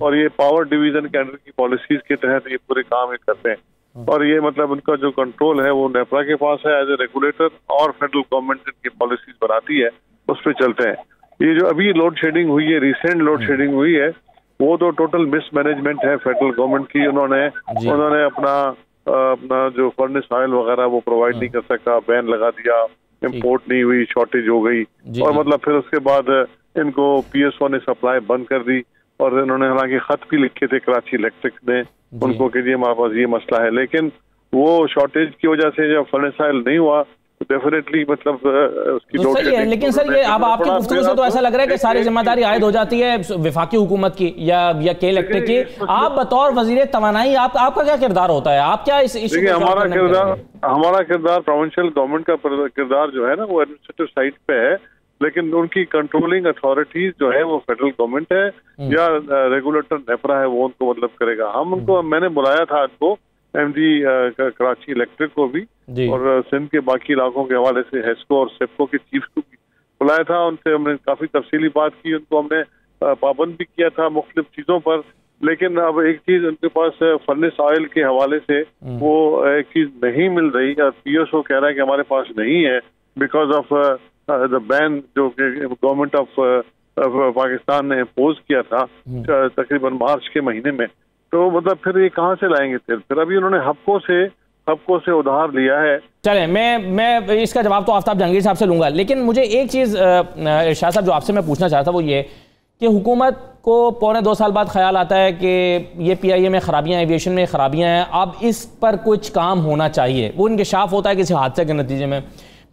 और ये पावर डिवीजन के अंडर की पॉलिसीज के तहत ये पूरे काम ये करते हैं। और ये मतलब उनका जो कंट्रोल है वो नेपरा के पास है एज ए रेगुलेटर, और फेडरल गवर्नमेंट इनकी पॉलिसीज बनाती है, उस पर चलते हैं। ये जो अभी लोड शेडिंग हुई है, रिसेंट लोड शेडिंग हुई है, वो तो टोटल मिसमैनेजमेंट है फेडरल गवर्नमेंट की। उन्होंने अपना जो फर्नेस ऑयल वगैरह वो प्रोवाइड नहीं कर सका, बैन लगा दिया, इंपोर्ट नहीं हुई, शॉर्टेज हो गई, और मतलब फिर उसके बाद इनको PSO ने सप्लाई बंद कर दी। और इन्होंने हालांकि खत भी लिखे थे कराची इलेक्ट्रिक ने उनको कि हमारे पास ये मसला है, लेकिन वो शॉर्टेज की वजह से जब फर्नेस ऑयल नहीं हुआ डेफिनेटली मतलब उसकी तो सही है। लेकिन सर ये अब आपकी गुफ्तगू से तो ऐसा लग रहा है कि सारी जिम्मेदारी आयद हो जाती है विफाकी हुकूमत की या के इलेक्ट्रिक की। आप बतौर वजीर तवानाई आपका क्या किरदार होता है? आप क्या इस इशू हमारा किरदार प्रोविंशियल गवर्नमेंट का किरदार जो है ना वो एडमिनिस्ट्रेटिव साइड पे है लेकिन उनकी कंट्रोलिंग अथॉरिटीज जो है वो फेडरल गवर्नमेंट है या रेगुलेटर नेपरा है, वो उनको मतलब करेगा। हम उनको, मैंने बुलाया था इनको एमडी कराची इलेक्ट्रिक को भी और सिंध के बाकी इलाकों के हवाले से हेस्को और सेप्को के चीफ को भी बुलाया था। उनसे हमने काफी तफसीली बात की, उनको हमने पाबंद भी किया था मुख्तलिफ चीजों पर। लेकिन अब एक चीज उनके पास फर्नेस ऑयल के हवाले से वो एक चीज नहीं मिल रही, पीएसओ कह रहा है कि हमारे पास नहीं है बिकॉज ऑफ द बैन जो गवर्नमेंट ऑफ पाकिस्तान ने इम्पोज किया था तकरीबन मार्च के महीने में। तो मतलब फिर ये कहाँ से लाएंगे तेल? फिर अभी उन्होंने हबको से उधार लिया है। चले, मैं इसका जवाब तो आफ्ताब जहांगीर साहब से लूंगा, लेकिन मुझे एक चीज़ इरशाद साहब जो आपसे मैं पूछना चाहता था वो ये कि हुकूमत को पौने 2 साल बाद ख्याल आता है कि ये पीआईए में खराबियाँ, एविएशन में खराबियाँ हैं, अब इस पर कुछ काम होना चाहिए। वो इंकशाफ होता है किसी हादसे के नतीजे में।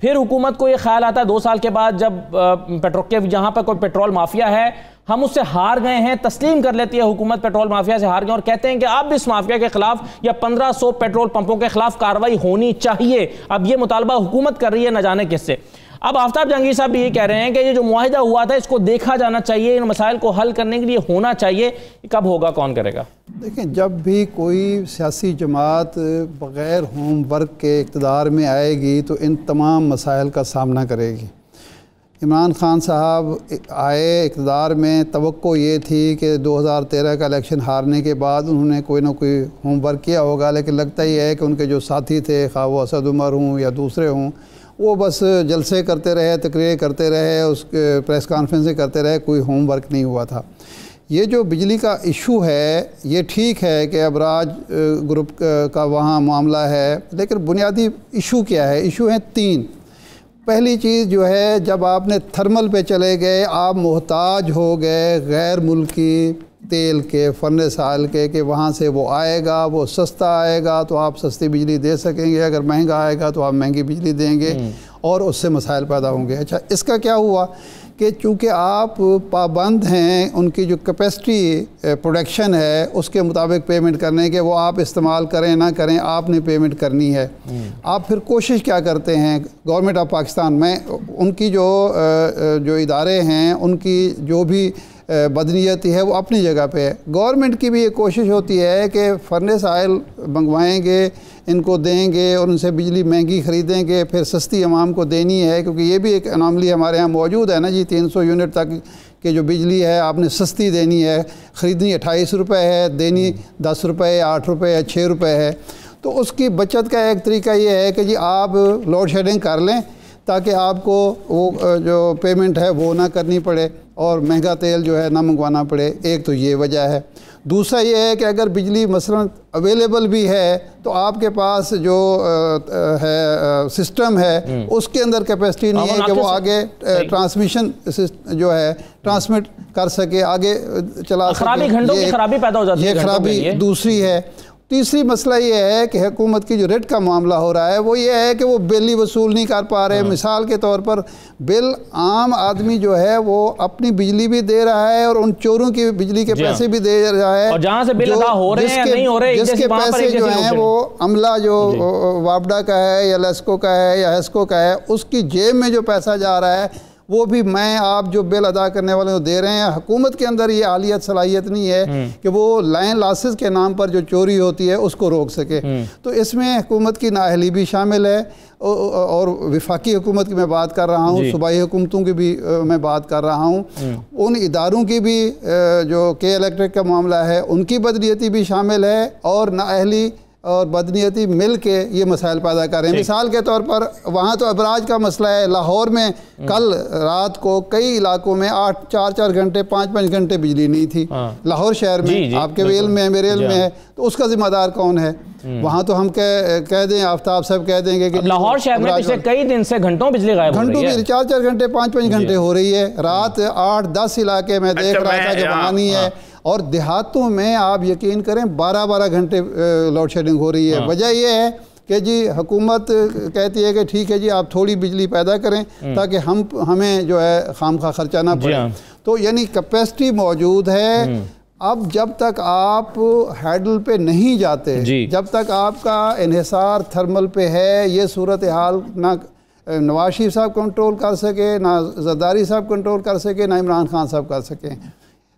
फिर हुकूमत को ये ख्याल आता है 2 साल के बाद जब पेट्रोल जहाँ पर कोई पेट्रोल माफिया है, हम उससे हार गए हैं, तस्लीम कर लेती है हुकूमत पेट्रोल माफिया से हार गए और कहते हैं कि अब इस माफिया के खिलाफ या 1500 पेट्रोल पंपों के खिलाफ कार्रवाई होनी चाहिए। अब ये मुतालबा हुकूमत कर रही है न जाने किससे। अब आफ्ताब जहांगीर साहब भी ये कह रहे हैं कि ये जो मुआहिदा हुआ था इसको देखा जाना चाहिए, इन मसाइल को हल करने के लिए होना चाहिए। कब होगा, कौन करेगा? देखें, जब भी कोई सियासी जमात बग़ैर होमवर्क के इक़्तिदार में आएगी तो इन तमाम मसाइल का सामना करेगी। इमरान खान साहब आए इक़्तिदार में, तवक्को ये थी कि 2013 का इलेक्शन हारने के बाद उन्होंने कोई ना कोई होमवर्क किया होगा, लेकिन लगता ही है कि उनके जो साथी थे, खा वो असद उमर हों या दूसरे हों, वो बस जलसे करते रहे, तकरीरें करते रहे, उसके प्रेस कॉन्फ्रेंसें करते रहे, कोई होमवर्क नहीं हुआ था। ये जो बिजली का इशू है, ये ठीक है कि अबराज ग्रुप का वहाँ मामला है, लेकिन बुनियादी इशू क्या है? इशू हैं 3। पहली चीज़ जो है, जब आपने थर्मल पे चले गए, आप मोहताज हो गए गैर मुल्की तेल के, फर्नेस ऑयल के, कि वहाँ से वो आएगा, वो सस्ता आएगा तो आप सस्ती बिजली दे सकेंगे, अगर महंगा आएगा तो आप महंगी बिजली देंगे और उससे मसाइल पैदा होंगे। अच्छा, इसका क्या हुआ कि चूँकि आप पाबंद हैं उनकी जो कैपेसिटी प्रोडक्शन है उसके मुताबिक पेमेंट करने के, वो आप इस्तेमाल करें ना करें आपने पेमेंट करनी है। आप फिर कोशिश क्या करते हैं, गवर्नमेंट ऑफ पाकिस्तान में उनकी जो इदारे हैं, उनकी जो भी बदनीयती है वो अपनी जगह पे है। गवर्नमेंट की भी ये कोशिश होती है कि फर्नेस ऑयल मंगवाएंगे, इनको देंगे और उनसे बिजली महंगी ख़रीदेंगे, फिर सस्ती अवाम को देनी है, क्योंकि ये भी एक अनामली हमारे यहाँ मौजूद है ना जी। 300 यूनिट तक की जो बिजली है आपने सस्ती देनी है, ख़रीदनी 28 रुपये है, देनी 10 रुपये, 8 रुपये या 6 रुपये है। तो उसकी बचत का एक तरीका ये है कि जी आप लोड शेडिंग कर लें ताकि आपको वो जो पेमेंट है वो ना करनी पड़े और महंगा तेल जो है ना मंगवाना पड़े। एक तो ये वजह है। दूसरा ये है कि अगर बिजली मसलन अवेलेबल भी है तो आपके पास जो है सिस्टम है उसके अंदर कैपेसिटी नहीं है कि वो आगे ट्रांसमिशन जो है ट्रांसमिट कर सके, आगे चला सके। घंटों की खराबी पैदा हो जाती है। ये खराबी दूसरी है। तीसरी मसला ये है कि हुकूमत की जो रेट का मामला हो रहा है वो ये है कि वो बिल ही वसूल नहीं कर पा रहे। मिसाल के तौर पर बिल आम आदमी जो है वो अपनी बिजली भी दे रहा है और उन चोरों की बिजली के पैसे भी दे रहा है, और जहां से बिल अदा हो रहे हैं नहीं हो रहे, जिसके पैसे जो हैं वो अमला जो वापडा का है या लेस्को का है या हेस्को का है उसकी जेब में जो पैसा जा रहा है वो भी मैं आप जो बिल अदा करने वाले को दे रहे हैं। हुकूमत के अंदर ये आलियत सलाहियत नहीं है कि वो लाइन लॉसेस के नाम पर जो चोरी होती है उसको रोक सके। तो इसमें हुकूमत की नाअहली भी शामिल है और विफाकी हुकूमत की मैं बात कर रहा हूँ, सूबाई हुकूमतों की भी मैं बात कर रहा हूँ, उन इदारों की भी जो के इलेक्ट्रिक का मामला है उनकी बदनीयती भी शामिल है और नाअहली और बदनीयती मिल के ये मसाइल पैदा कर रहे हैं। मिसाल के तौर पर वहाँ तो अबराज का मसला है। लाहौर में कल रात को कई इलाकों में 4-4 घंटे 5-5 घंटे बिजली नहीं थी। लाहौर शहर में आपके इल्म में है, मेरे इल्म में है, तो उसका जिम्मेदार कौन है? वहाँ तो हम कह दें, आफ्ताब साहब कह देंगे कि लाहौर शहर में पिछले कई दिन से घंटों बिजली गायब हो रही है। घंटों 4-4 घंटे 5-5 घंटे हो रही है। रात 8-10 इलाके में देख रहा था कि वहाँ नहीं है, और देहातों में आप यकीन करें 12-12 घंटे लोड शेडिंग हो रही है। वजह यह है कि जी हुकूमत कहती है कि ठीक है जी आप थोड़ी बिजली पैदा करें ताकि हमें जो है खामखा खर्चा ना पड़े। तो यानी कैपेसिटी मौजूद है। अब जब तक आप हैडल पे नहीं जाते, जब तक आपका इन्हिसार थर्मल पे है, ये सूरत हाल ना नवाज शरीफ साहब कंट्रोल कर सके, ना जरदारी साहब कंट्रोल कर सके, ना इमरान खान साहब कर सकें।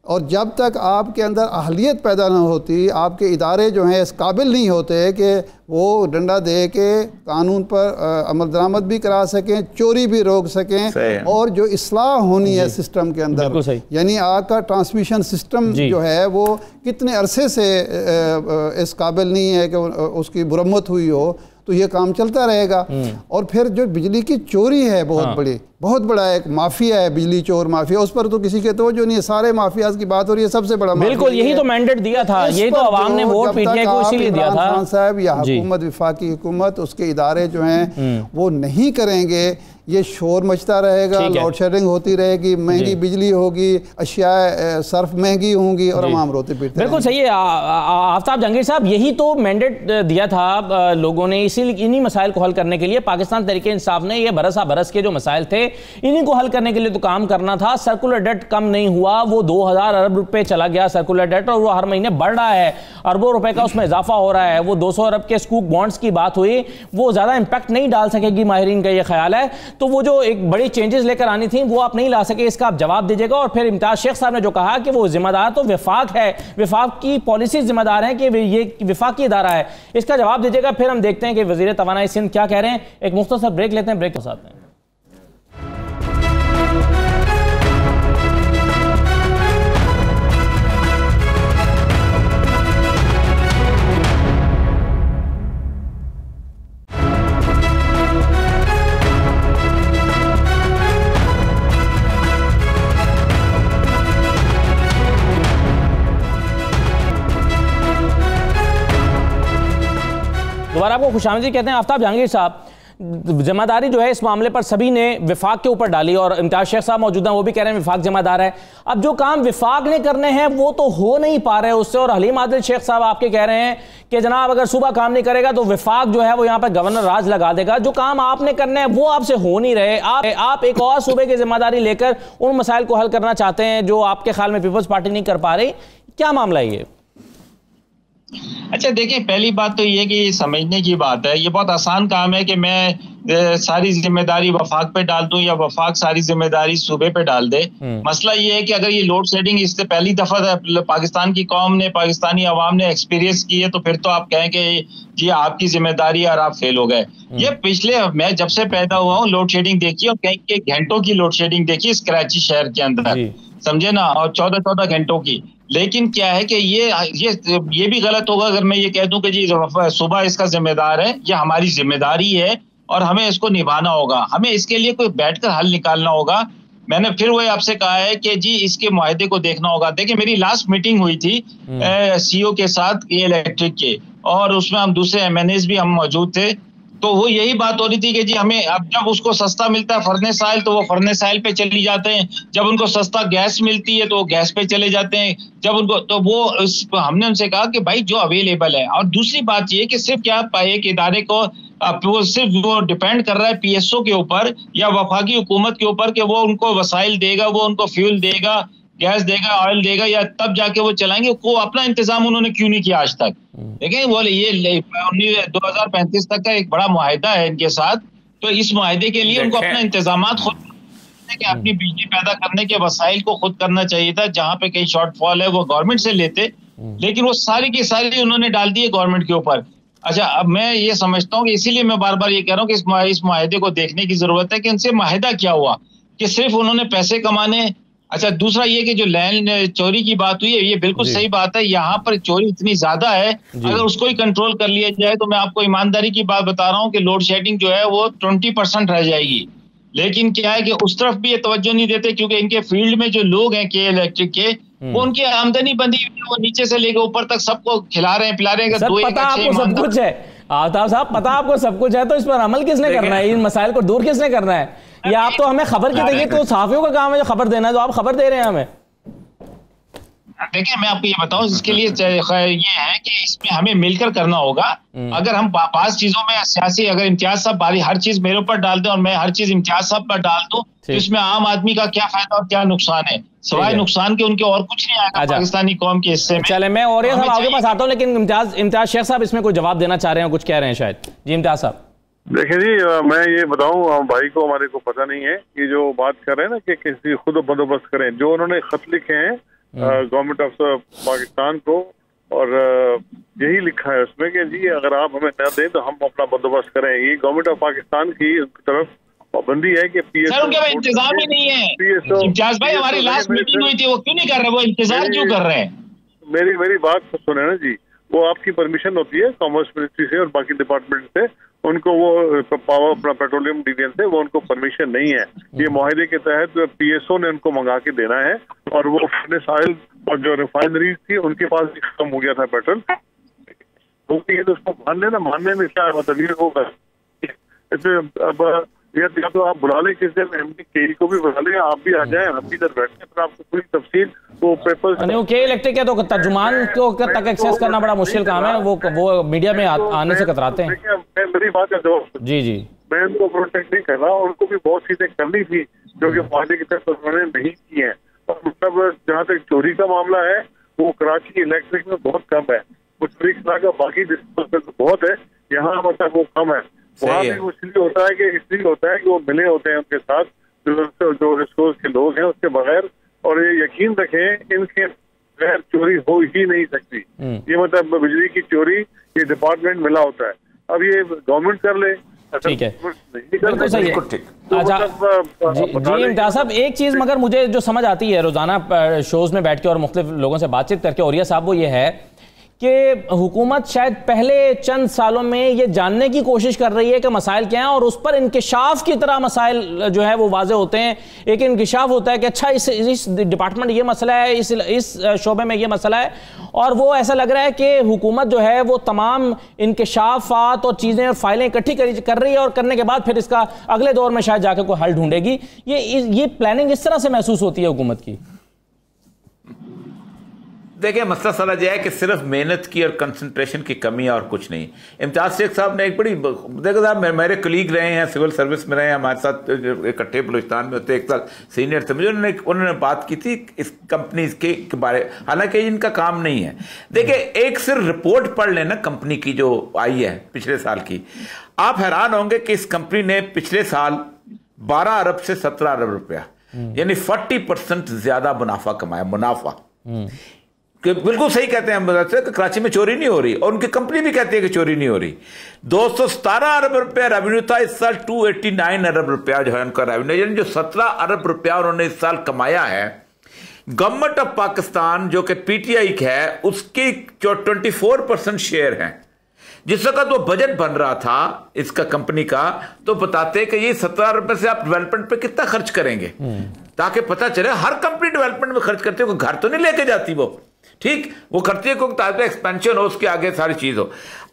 और जब तक आपके अंदर अहलियत पैदा ना होती, आपके इदारे जो हैं इस काबिल नहीं होते कि वो डंडा दे के कानून पर अमल दरामद भी करा सकें, चोरी भी रोक सकें, और जो इस्लाह होनी है सिस्टम के अंदर, यानी आपका ट्रांसमिशन सिस्टम जो है वो कितने अरसे से इस काबिल नहीं है कि उसकी मुरम्मत हुई हो, तो ये काम चलता रहेगा। और फिर जो बिजली की चोरी है बहुत बड़ा एक माफिया है, बिजली चोर माफिया, उस पर तो किसी के तवज्जो नहीं है, सारे माफियाज की बात हो रही है, सबसे बड़ा बिल्कुल यही तो मैंडेट दिया था, यही तो अवाम ने वोट पीटीआई को इसीलिए दिया था। खान साहब या हुकूमत, विफाकी हुकूमत, उसके इदारे जो हैं वो नहीं करेंगे, ये शोर मचता रहेगा, लोड शेडिंग होती रहेगी, महंगी बिजली होगी, अशिया सर्फ महंगी होंगी और अवाम रोते पीटते। बिल्कुल सही है आफ्ताब जहांगीर साहब, यही तो मैंडेट दिया था लोगों ने, इन्हीं मसाइल को हल करने के लिए। पाकिस्तान तहरीक इंसाफ ने ये बरस के जो मसाइल थे इन्हीं को हल करने के लिए तो काम करना था। सर्कुलर डेट कम नहीं हुआ, वो 2000 अरब रुपए चला गया सर्कुलर डेट, और वो हर महीने बढ़ रहा है, अरबों रुपए का उसमें इजाफा हो रहा है। वो 200 अरब के स्कूक बॉन्ड्स की बात हुई, वो ज्यादा इंपैक्ट नहीं डाल सकेगी, माहिरीन का ये ख्याल है। तो वो जो एक बड़ी चेंजेस लेकर आनी थी वो आप नहीं ला सके, इसका आप जवाब दीजिएगा। और फिर इम्तियाज शेख साहब ने जो कहा कि वो जिम्मेदार तो विफाक है, विफाक की पॉलिसी जिम्मेदार है कि ये विफाकी इदारा है, इसका जवाब दीजिएगा। फिर हम देखते हैं कि वजीर तवानाई सिंध क्या कह रहे हैं। एक मुख्तसर ब्रेक लेते हैं, ब्रेक के साथ में दोबारा आपको खुशामदीद कहते हैं। आफ्ताब जहांगीर साहब, जिम्मेदारी जो है इस मामले पर सभी ने विफाक के ऊपर डाली, और इम्तियाज शेख साहब मौजूद हैं, वो भी कह रहे हैं विफाक जिम्मेदार है। अब जो काम विफाक ने करने हैं वो तो हो नहीं पा रहे उससे, और हलीम आदिल शेख साहब आपके कह रहे हैं कि जनाब अगर सूबा काम नहीं करेगा तो विफाक जो है वो यहाँ पर गवर्नर राज लगा देगा। जो काम आपने करने हैं वो आपसे हो नहीं रहे, आप एक और सूबे की जिम्मेदारी लेकर उन मसाइल को हल करना चाहते हैं जो आपके ख्याल में पीपल्स पार्टी नहीं कर पा रही। क्या मामला है ये? अच्छा देखिए, पहली बात तो ये कि समझने की बात है, ये बहुत आसान काम है कि मैं सारी जिम्मेदारी वफाक पे डाल दूं या वफाक सारी जिम्मेदारी सूबे पे डाल दे। मसला ये है कि अगर ये लोड शेडिंग इससे पहली दफा पाकिस्तान की कौम ने, पाकिस्तानी अवाम ने एक्सपीरियंस की है, तो फिर तो आप कहें कि ये आपकी जिम्मेदारी है और आप फेल हो गए। ये पिछले, मैं जब से पैदा हुआ हूँ लोड शेडिंग देखी और कहीं के घंटों की लोड शेडिंग देखी इस कराची शहर के अंदर, समझे ना, और 14-14 घंटों की। लेकिन क्या है कि ये भी गलत होगा अगर मैं ये कह दूं कि जी सुबह इसका जिम्मेदार है, ये हमारी जिम्मेदारी है और हमें इसको निभाना होगा, हमें इसके लिए कोई बैठकर हल निकालना होगा। मैंने फिर वही आपसे कहा है कि जी इसके मुआहदे को देखना होगा। देखिए मेरी लास्ट मीटिंग हुई थी सीईओ के साथ ये इलेक्ट्रिक के, और उसमें हम दूसरे एमएनएस भी हम मौजूद थे, तो वो यही बात हो रही थी कि जी हमें अब जब उसको सस्ता मिलता है फर्नेस ऑयल तो वो फर्नेस ऑयल पे चली जाते हैं, जब उनको सस्ता गैस मिलती है तो वो गैस पे चले जाते हैं, जब उनको तो वो हमने उनसे कहा कि भाई जो अवेलेबल है। और दूसरी बात ये कि सिर्फ क्या एक इदारे को वो सिर्फ वो डिपेंड कर रहा है पीएसओ के ऊपर या वफाकी हुकूमत के ऊपर कि वो उनको वसाइल देगा, वो उनको फ्यूल देगा, गैस देगा, ऑयल देगा, या तब जाके वो चलाएंगे। को अपना इंतजाम उन्होंने क्यों नहीं किया आज तक? देखें वो ये 2035 तक का एक बड़ा मुआहिदा है इनके साथ, तो इस मुआहिदे के लिए उनको अपना इंतजाम खुद कि अपनी बिजली पैदा करने के वसाइल को खुद करना चाहिए था। जहां पे कहीं शॉर्टफॉल है वो गवर्नमेंट से लेते, लेकिन वो सारी की सारी उन्होंने डाल दी है गवर्नमेंट के ऊपर। अच्छा, अब मैं ये समझता हूँ कि इसीलिए मैं बार बार ये कह रहा हूँ कि इस मुआहिदे को देखने की जरूरत है कि उनसे मुआहिदा क्या हुआ, कि सिर्फ उन्होंने पैसे कमाने। अच्छा, दूसरा ये कि जो लैंड चोरी की बात हुई है, ये बिल्कुल सही बात है, यहाँ पर चोरी इतनी ज्यादा है, अगर उसको ही कंट्रोल कर लिया जाए तो मैं आपको ईमानदारी की बात बता रहा हूँ कि लोड शेडिंग जो है वो 20% रह जाएगी। लेकिन क्या है कि उस तरफ भी ये तवज्जो नहीं देते, क्योंकि इनके फील्ड में जो लोग हैं के इलेक्ट्रिक के, वो उनकी आमदनी बंदी, वो नीचे से लेकर ऊपर तक सबको खिला रहे हैं, पिला रहे हैं। पता आपको सब कुछ है आफ्ताब साहब, पता आपको सब कुछ है, तो इस पर अमल किसने करना है? इन मसाइल को दूर किसने करना है? या आप तो हमें खबर के देंगे, तो सहाफियों का काम है जो खबर देना है, तो आप खबर दे रहे हैं हमें। देखिए मैं आपको ये बताऊं, इसके लिए ये है कि इसमें हमें मिलकर करना होगा। अगर हम पांच चीजों में सियासी, अगर इम्तियाज साहब बारी हर चीज मेरे ऊपर डाल दें और मैं हर चीज इम्तियाज साहब पर डाल दूं, तो इसमें आम आदमी का क्या फायदा और क्या नुकसान है? सवाए नुकसान के उनके और कुछ नहीं आएगा पाकिस्तानी कौम के हिस्से में। चले, मैं और ये सब आपके पास आता हूँ, लेकिन इम्तियाज शेख साहब इसमें कोई जवाब देना चाह रहे हैं, कुछ कह रहे हैं शायद। जी इम्तियाज साहब। देखिए जी, मैं ये बताऊं भाई को, हमारे को पता नहीं है कि जो बात कर रहे हैं ना कि किसी खुद बंदोबस्त करें, जो उन्होंने खत लिखे हैं गवर्नमेंट ऑफ पाकिस्तान को, और यही लिखा है उसमें कि जी अगर आप हमें न दें तो हम अपना बंदोबस्त करें। ये गवर्नमेंट ऑफ पाकिस्तान की तरफ पाबंदी है कि सर उनके पास इंतजाम ही नहीं है। इम्तियाज भाई, हमारी लास्ट मीटिंग हुई थी, वो क्यों नहीं कर रहे, वो इंतजार क्यों कर रहे हैं? मेरी बात तो सुने ना जी, वो आपकी परमिशन होती है कॉमर्स मिनिस्ट्री से और बाकी डिपार्टमेंट से, उनको वो पावर अपना पेट्रोलियम डिवीजन से वो उनको परमिशन नहीं है। ये मुआहदे के तहत PSO ने उनको मंगा के देना है, और वो फर्नेस ऑयल और जो रिफाइनरीज थी उनके पास भी खत्म हो गया था पेट्रोल, तो उसको मान लेना, मानने में क्या मतलब ये होगा। अब या तो आप बुला लें किस दिन, MD को भी बुला लें, आप भी आ जाएं, हम भी इधर बैठे हैं, फिर आपको पूरी तफसील वो पेपर के इलेक्ट्रिक है तो तर्जुमान को तक एक्सेस करना बड़ा मुश्किल काम है, वो मीडिया में आने से कतराते हैं। मेरी बात का जवाब जी मैं उनको प्रोटेक्ट नहीं कर रहा, उनको भी बहुत चीजें करनी थी जो कि माहदे की तरफ उन्होंने नहीं की है। मतलब जहाँ तक चोरी का मामला है, वो कराची इलेक्ट्रिक में बहुत कम है, वो चोरी का बाकी बहुत है, यहाँ मतलब वो कम है। वहाँ भी इसलिए होता है कि वो मिले होते हैं उनके साथ जो रिसोर्स के लोग हैं उसके बगैर, और ये यकीन रखें इनके बगैर चोरी हो ही नहीं सकती। ये मतलब बिजली की चोरी ये डिपार्टमेंट मिला होता है, अब ये गवर्नमेंट कर ले। ठीक है, बिल्कुल सही है। अच्छा जी इम्तियाज साहब, एक चीज़ मगर मुझे जो समझ आती है रोज़ाना शोज़ में बैठ के और मुख्तलिफ लोगों से बातचीत करके औरिया साहब, वो ये है कि हुकूमत शायद पहले चंद सालों में ये जानने की कोशिश कर रही है कि मसाइल क्या हैं, और उस पर इंकिशाफ की तरह मसाइल जो है वो वाजे होते हैं। एक इंकिशाफ होता है कि अच्छा इस डिपार्टमेंट ये मसला है, इस शोबे में ये मसला है, और वो ऐसा लग रहा है कि हुकूमत जो है वो तमाम इंकिशाफात और चीज़ें और फाइलें इकट्ठी कर रही है, और करने के बाद फिर इसका अगले दौर में शायद जाकर कोई हल ढूंढेगी। ये प्लानिंग इस तरह से महसूस होती है हुकूमत की। देखिए, मसला सारा यह है कि सिर्फ मेहनत की और कंसंट्रेशन की कमी और कुछ नहीं। इम्तियाज शेख साहब ने एक बड़ी, देखो साहब मेरे कलीग रहे हैं, सिविल सर्विस में रहे हैं, हमारे साथ इकट्ठे बलूचिस्तान में होते, एक साल सीनियर थे मुझे, उन्होंने बात की थी इस कंपनी के बारे, हालांकि इनका काम नहीं है। देखिए, एक सिर्फ रिपोर्ट पढ़ लेना कंपनी की जो आई है पिछले साल की, आप हैरान होंगे कि इस कंपनी ने पिछले साल 12 अरब से 17 अरब रुपया, यानी 40% ज्यादा मुनाफा कमाया। मुनाफा बिल्कुल सही कहते हैं कि कराची में चोरी नहीं हो रही, और उनकी कंपनी भी कहती है कि चोरी नहीं हो रही। 217 अरब रुपया रेवेन्यू था इस साल, 289 अरब रुपया जो है उनका रेवेन्यू, यानी जो 17 अरब रुपया उन्होंने इस साल कमाया है। गवर्नमेंट ऑफ पाकिस्तान जो कि PTI है उसकी जो 24% शेयर है, जिस वक्त वो बजट बन रहा था इसका कंपनी का, तो बताते कि ये 17 रुपए से आप डेवलपमेंट पे कितना खर्च करेंगे, ताकि पता चले। हर कंपनी डेवलपमेंट में खर्च करती है, कोई घर तो नहीं लेके जाती वो, ठीक, वो करती है कोई एक्सपेंशन हो, उसके आगे सारी चीज हो।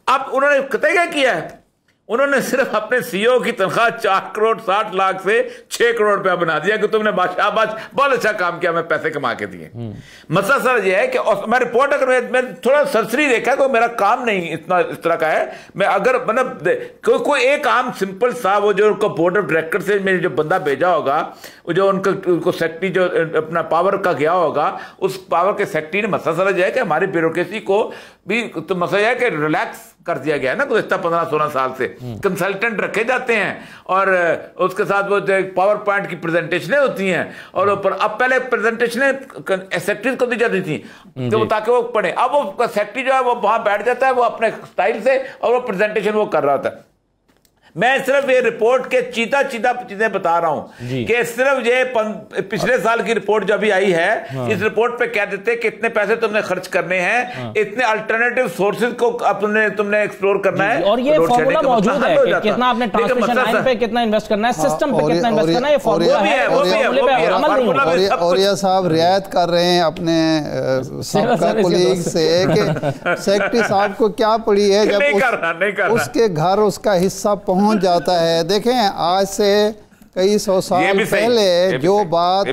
अब उन्होंने कतई क्या किया है, उन्होंने सिर्फ अपने CEO की तनख्वाह 4 करोड़ 60 लाख से 6 करोड़ रुपया बना दिया कि तुमने शाबाश बहुत अच्छा काम किया, मैं पैसे कमा के दिए। मसला सर यह है कि मैं रिपोर्ट अगर मैं थोड़ा सरसरी देखा तो मेरा काम नहीं इतना इस तरह का है। मैं अगर मतलब कोई एक आम सिंपल सा वो जो उनको बोर्ड ऑफ डायरेक्टर से मेरे जो बंदा भेजा होगा, वो जो उनको सेक्रेटरी जो अपना पावर का गया होगा, उस पावर के सेक्रेटरी ने, मसला सर यह है कि हमारी ब्यूरोक्रेसी को भी तो मसला यह है कि रिलैक्स कर दिया गया है ना गुज़श्ता 15-16 साल से। कंसल्टेंट रखे जाते हैं और उसके साथ वो पावर पॉइंट की प्रेजेंटेशनें होती हैं, और ऊपर अब पहले प्रेजेंटेशनें सेक्रेटरी को दी जाती थी तो ताकि वो पढ़े। अब वो सेक्रेटरी जो है वो वहां बैठ जाता है वो अपने स्टाइल से, और वो प्रेजेंटेशन वो कर रहा था। मैं सिर्फ ये रिपोर्ट के चीता चीजें बता रहा हूं कि सिर्फ ये पिछले साल की रिपोर्ट जो अभी आई है, इस रिपोर्ट पे कह देते कि इतने पैसे तुमने खर्च करने हैं, इतने अल्टरनेटिव सोर्सेज को तुमने एक्सप्लोर करना है, और ये फॉर्मूला मौजूद है कि कितना आपने ट्रांसमिशन लाइन पे कितना इन्वेस्ट करना है, सिस्टम पे कितना इन्वेस्ट करना है, ये फॉर्मूला है। और ये साहब रियायत कर रहे हैं अपने सबका कोलीग से कि सेक्रेटरी साहब को क्या पड़ी है जब उसके घर उसका हिस्सा पहुंच जाता है। देखें, आज से कई 100 साल पहले जो बात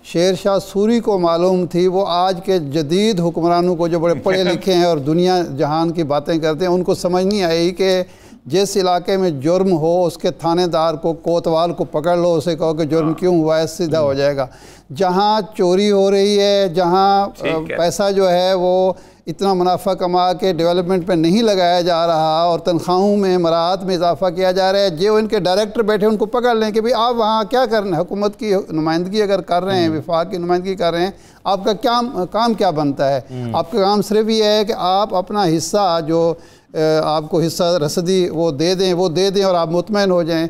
शेर शाह सूरी को मालूम थी, वो आज के जदीद हुक्मरानों को जो बड़े पढ़े लिखे हैं और दुनिया जहान की बातें करते हैं, उनको समझ नहीं आई कि जिस इलाके में जुर्म हो उसके थानेदार को, कोतवाल को पकड़ लो, उसे कहो कि जुर्म क्यों हुआ है, सीधा हो जाएगा। जहाँ चोरी हो रही है, जहाँ पैसा जो है वो इतना मुनाफा कमा के डेवलपमेंट पे नहीं लगाया जा रहा और तनख्वाहों में, मराहत में इजाफा किया जा रहा है, जो इनके डायरेक्टर बैठे उनको पकड़ लें कि भाई आप वहाँ क्या कर रहे हैं, हुकूमत की नुमाइंदगी अगर कर रहे हैं, विफाक की नुमाइंदगी कर रहे हैं, आपका काम क्या बनता है? आपका काम सिर्फ ये है कि आप अपना हिस्सा जो आपको हिस्सा रसीदी वो दे दें और आप मुतमईन हो जाएं।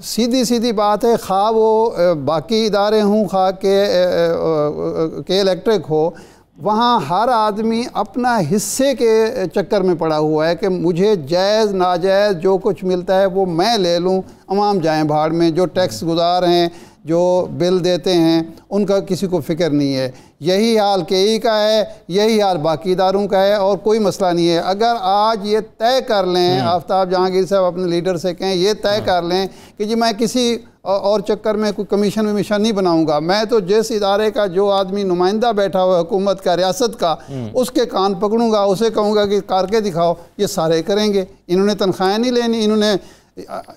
सीधी बात है, खा वो बाकी इदारे हों, खा के इलेक्ट्रिक हो, वहाँ हर आदमी अपना हिस्से के चक्कर में पड़ा हुआ है कि मुझे जायज़ नाजायज़ जो कुछ मिलता है वो मैं ले लूँ, अवाम जाएं भाड़ में। जो टैक्स गुजार हैं, जो बिल देते हैं, उनका किसी को फ़िक्र नहीं है। यही हाल केई का है, यही हाल बाकी इदारों का है और कोई मसला नहीं है। अगर आज ये तय कर लें, आफ्ताब जहांगीर साहब अपने लीडर से कहें, ये तय कर लें कि जी मैं किसी और चक्कर में कोई कमीशन वमीशन नहीं बनाऊंगा, मैं तो जिस इदारे का जो आदमी नुमाइंदा बैठा हुआ है हुकूमत का, रियासत का, उसके कान पकड़ूंगा, उसे कहूँगा कि करके दिखाओ, ये सारे करेंगे। इन्होंने तनख्वाहें नहीं लेनी, इन्होंने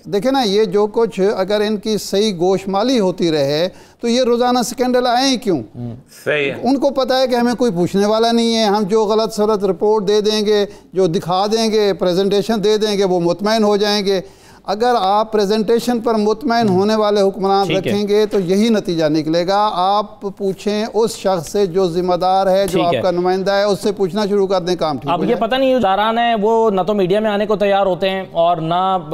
देखे ना, ये जो कुछ अगर इनकी सही गोशमाली होती रहे तो ये रोज़ाना स्कैंडल आए ही क्यों? सही है। उनको पता है कि हमें कोई पूछने वाला नहीं है, हम जो गलत सलत रिपोर्ट दे देंगे, जो दिखा देंगे, प्रेजेंटेशन दे देंगे, वो मुतमईन हो जाएंगे। अगर आप प्रेजेंटेशन पर मुतमईन होने वाले हुक्मरान रखेंगे तो यही नतीजा निकलेगा। आप पूछें उस शख्स से जो जिम्मेदार है, जो आपका नुमाइंदा है, उससे पूछना शुरू कर दें, काम ठीक। अब ये पता नहीं दारान है वो ना तो मीडिया में आने को तैयार होते हैं और ना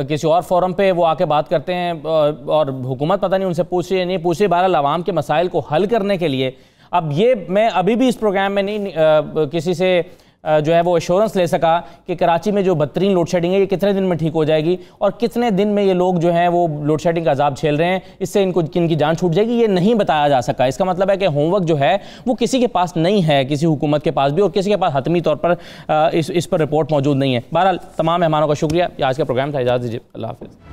किसी और फोरम पे वो आके बात करते हैं, और हुकूमत पता नहीं उनसे पूछ रही है नहीं पूछ रही। बहरहाल आवाम के मसाइल को हल करने के लिए अब ये मैं अभी भी इस प्रोग्राम में नहीं किसी से जो है वो एश्योरेंस ले सका कि कराची में जो बदतरीन लोड शेडिंग है ये कितने दिन में ठीक हो जाएगी और कितने दिन में ये लोग जो हैं वो लोड शेडिंग का अजाब झेल रहे हैं, इससे इनकी जान छूट जाएगी, ये नहीं बताया जा सका। इसका मतलब है कि होमवर्क जो है वो किसी के पास नहीं है, किसी हुकूमत के पास भी, और किसी के पास हतमी तौर पर इस पर रिपोर्ट मौजूद नहीं है। बहरहाल तमाम मेहमानों का शुक्रिया। आज का प्रोग्राम था, इजाज़त दीजिए, अल्लाह हाफ़िज़।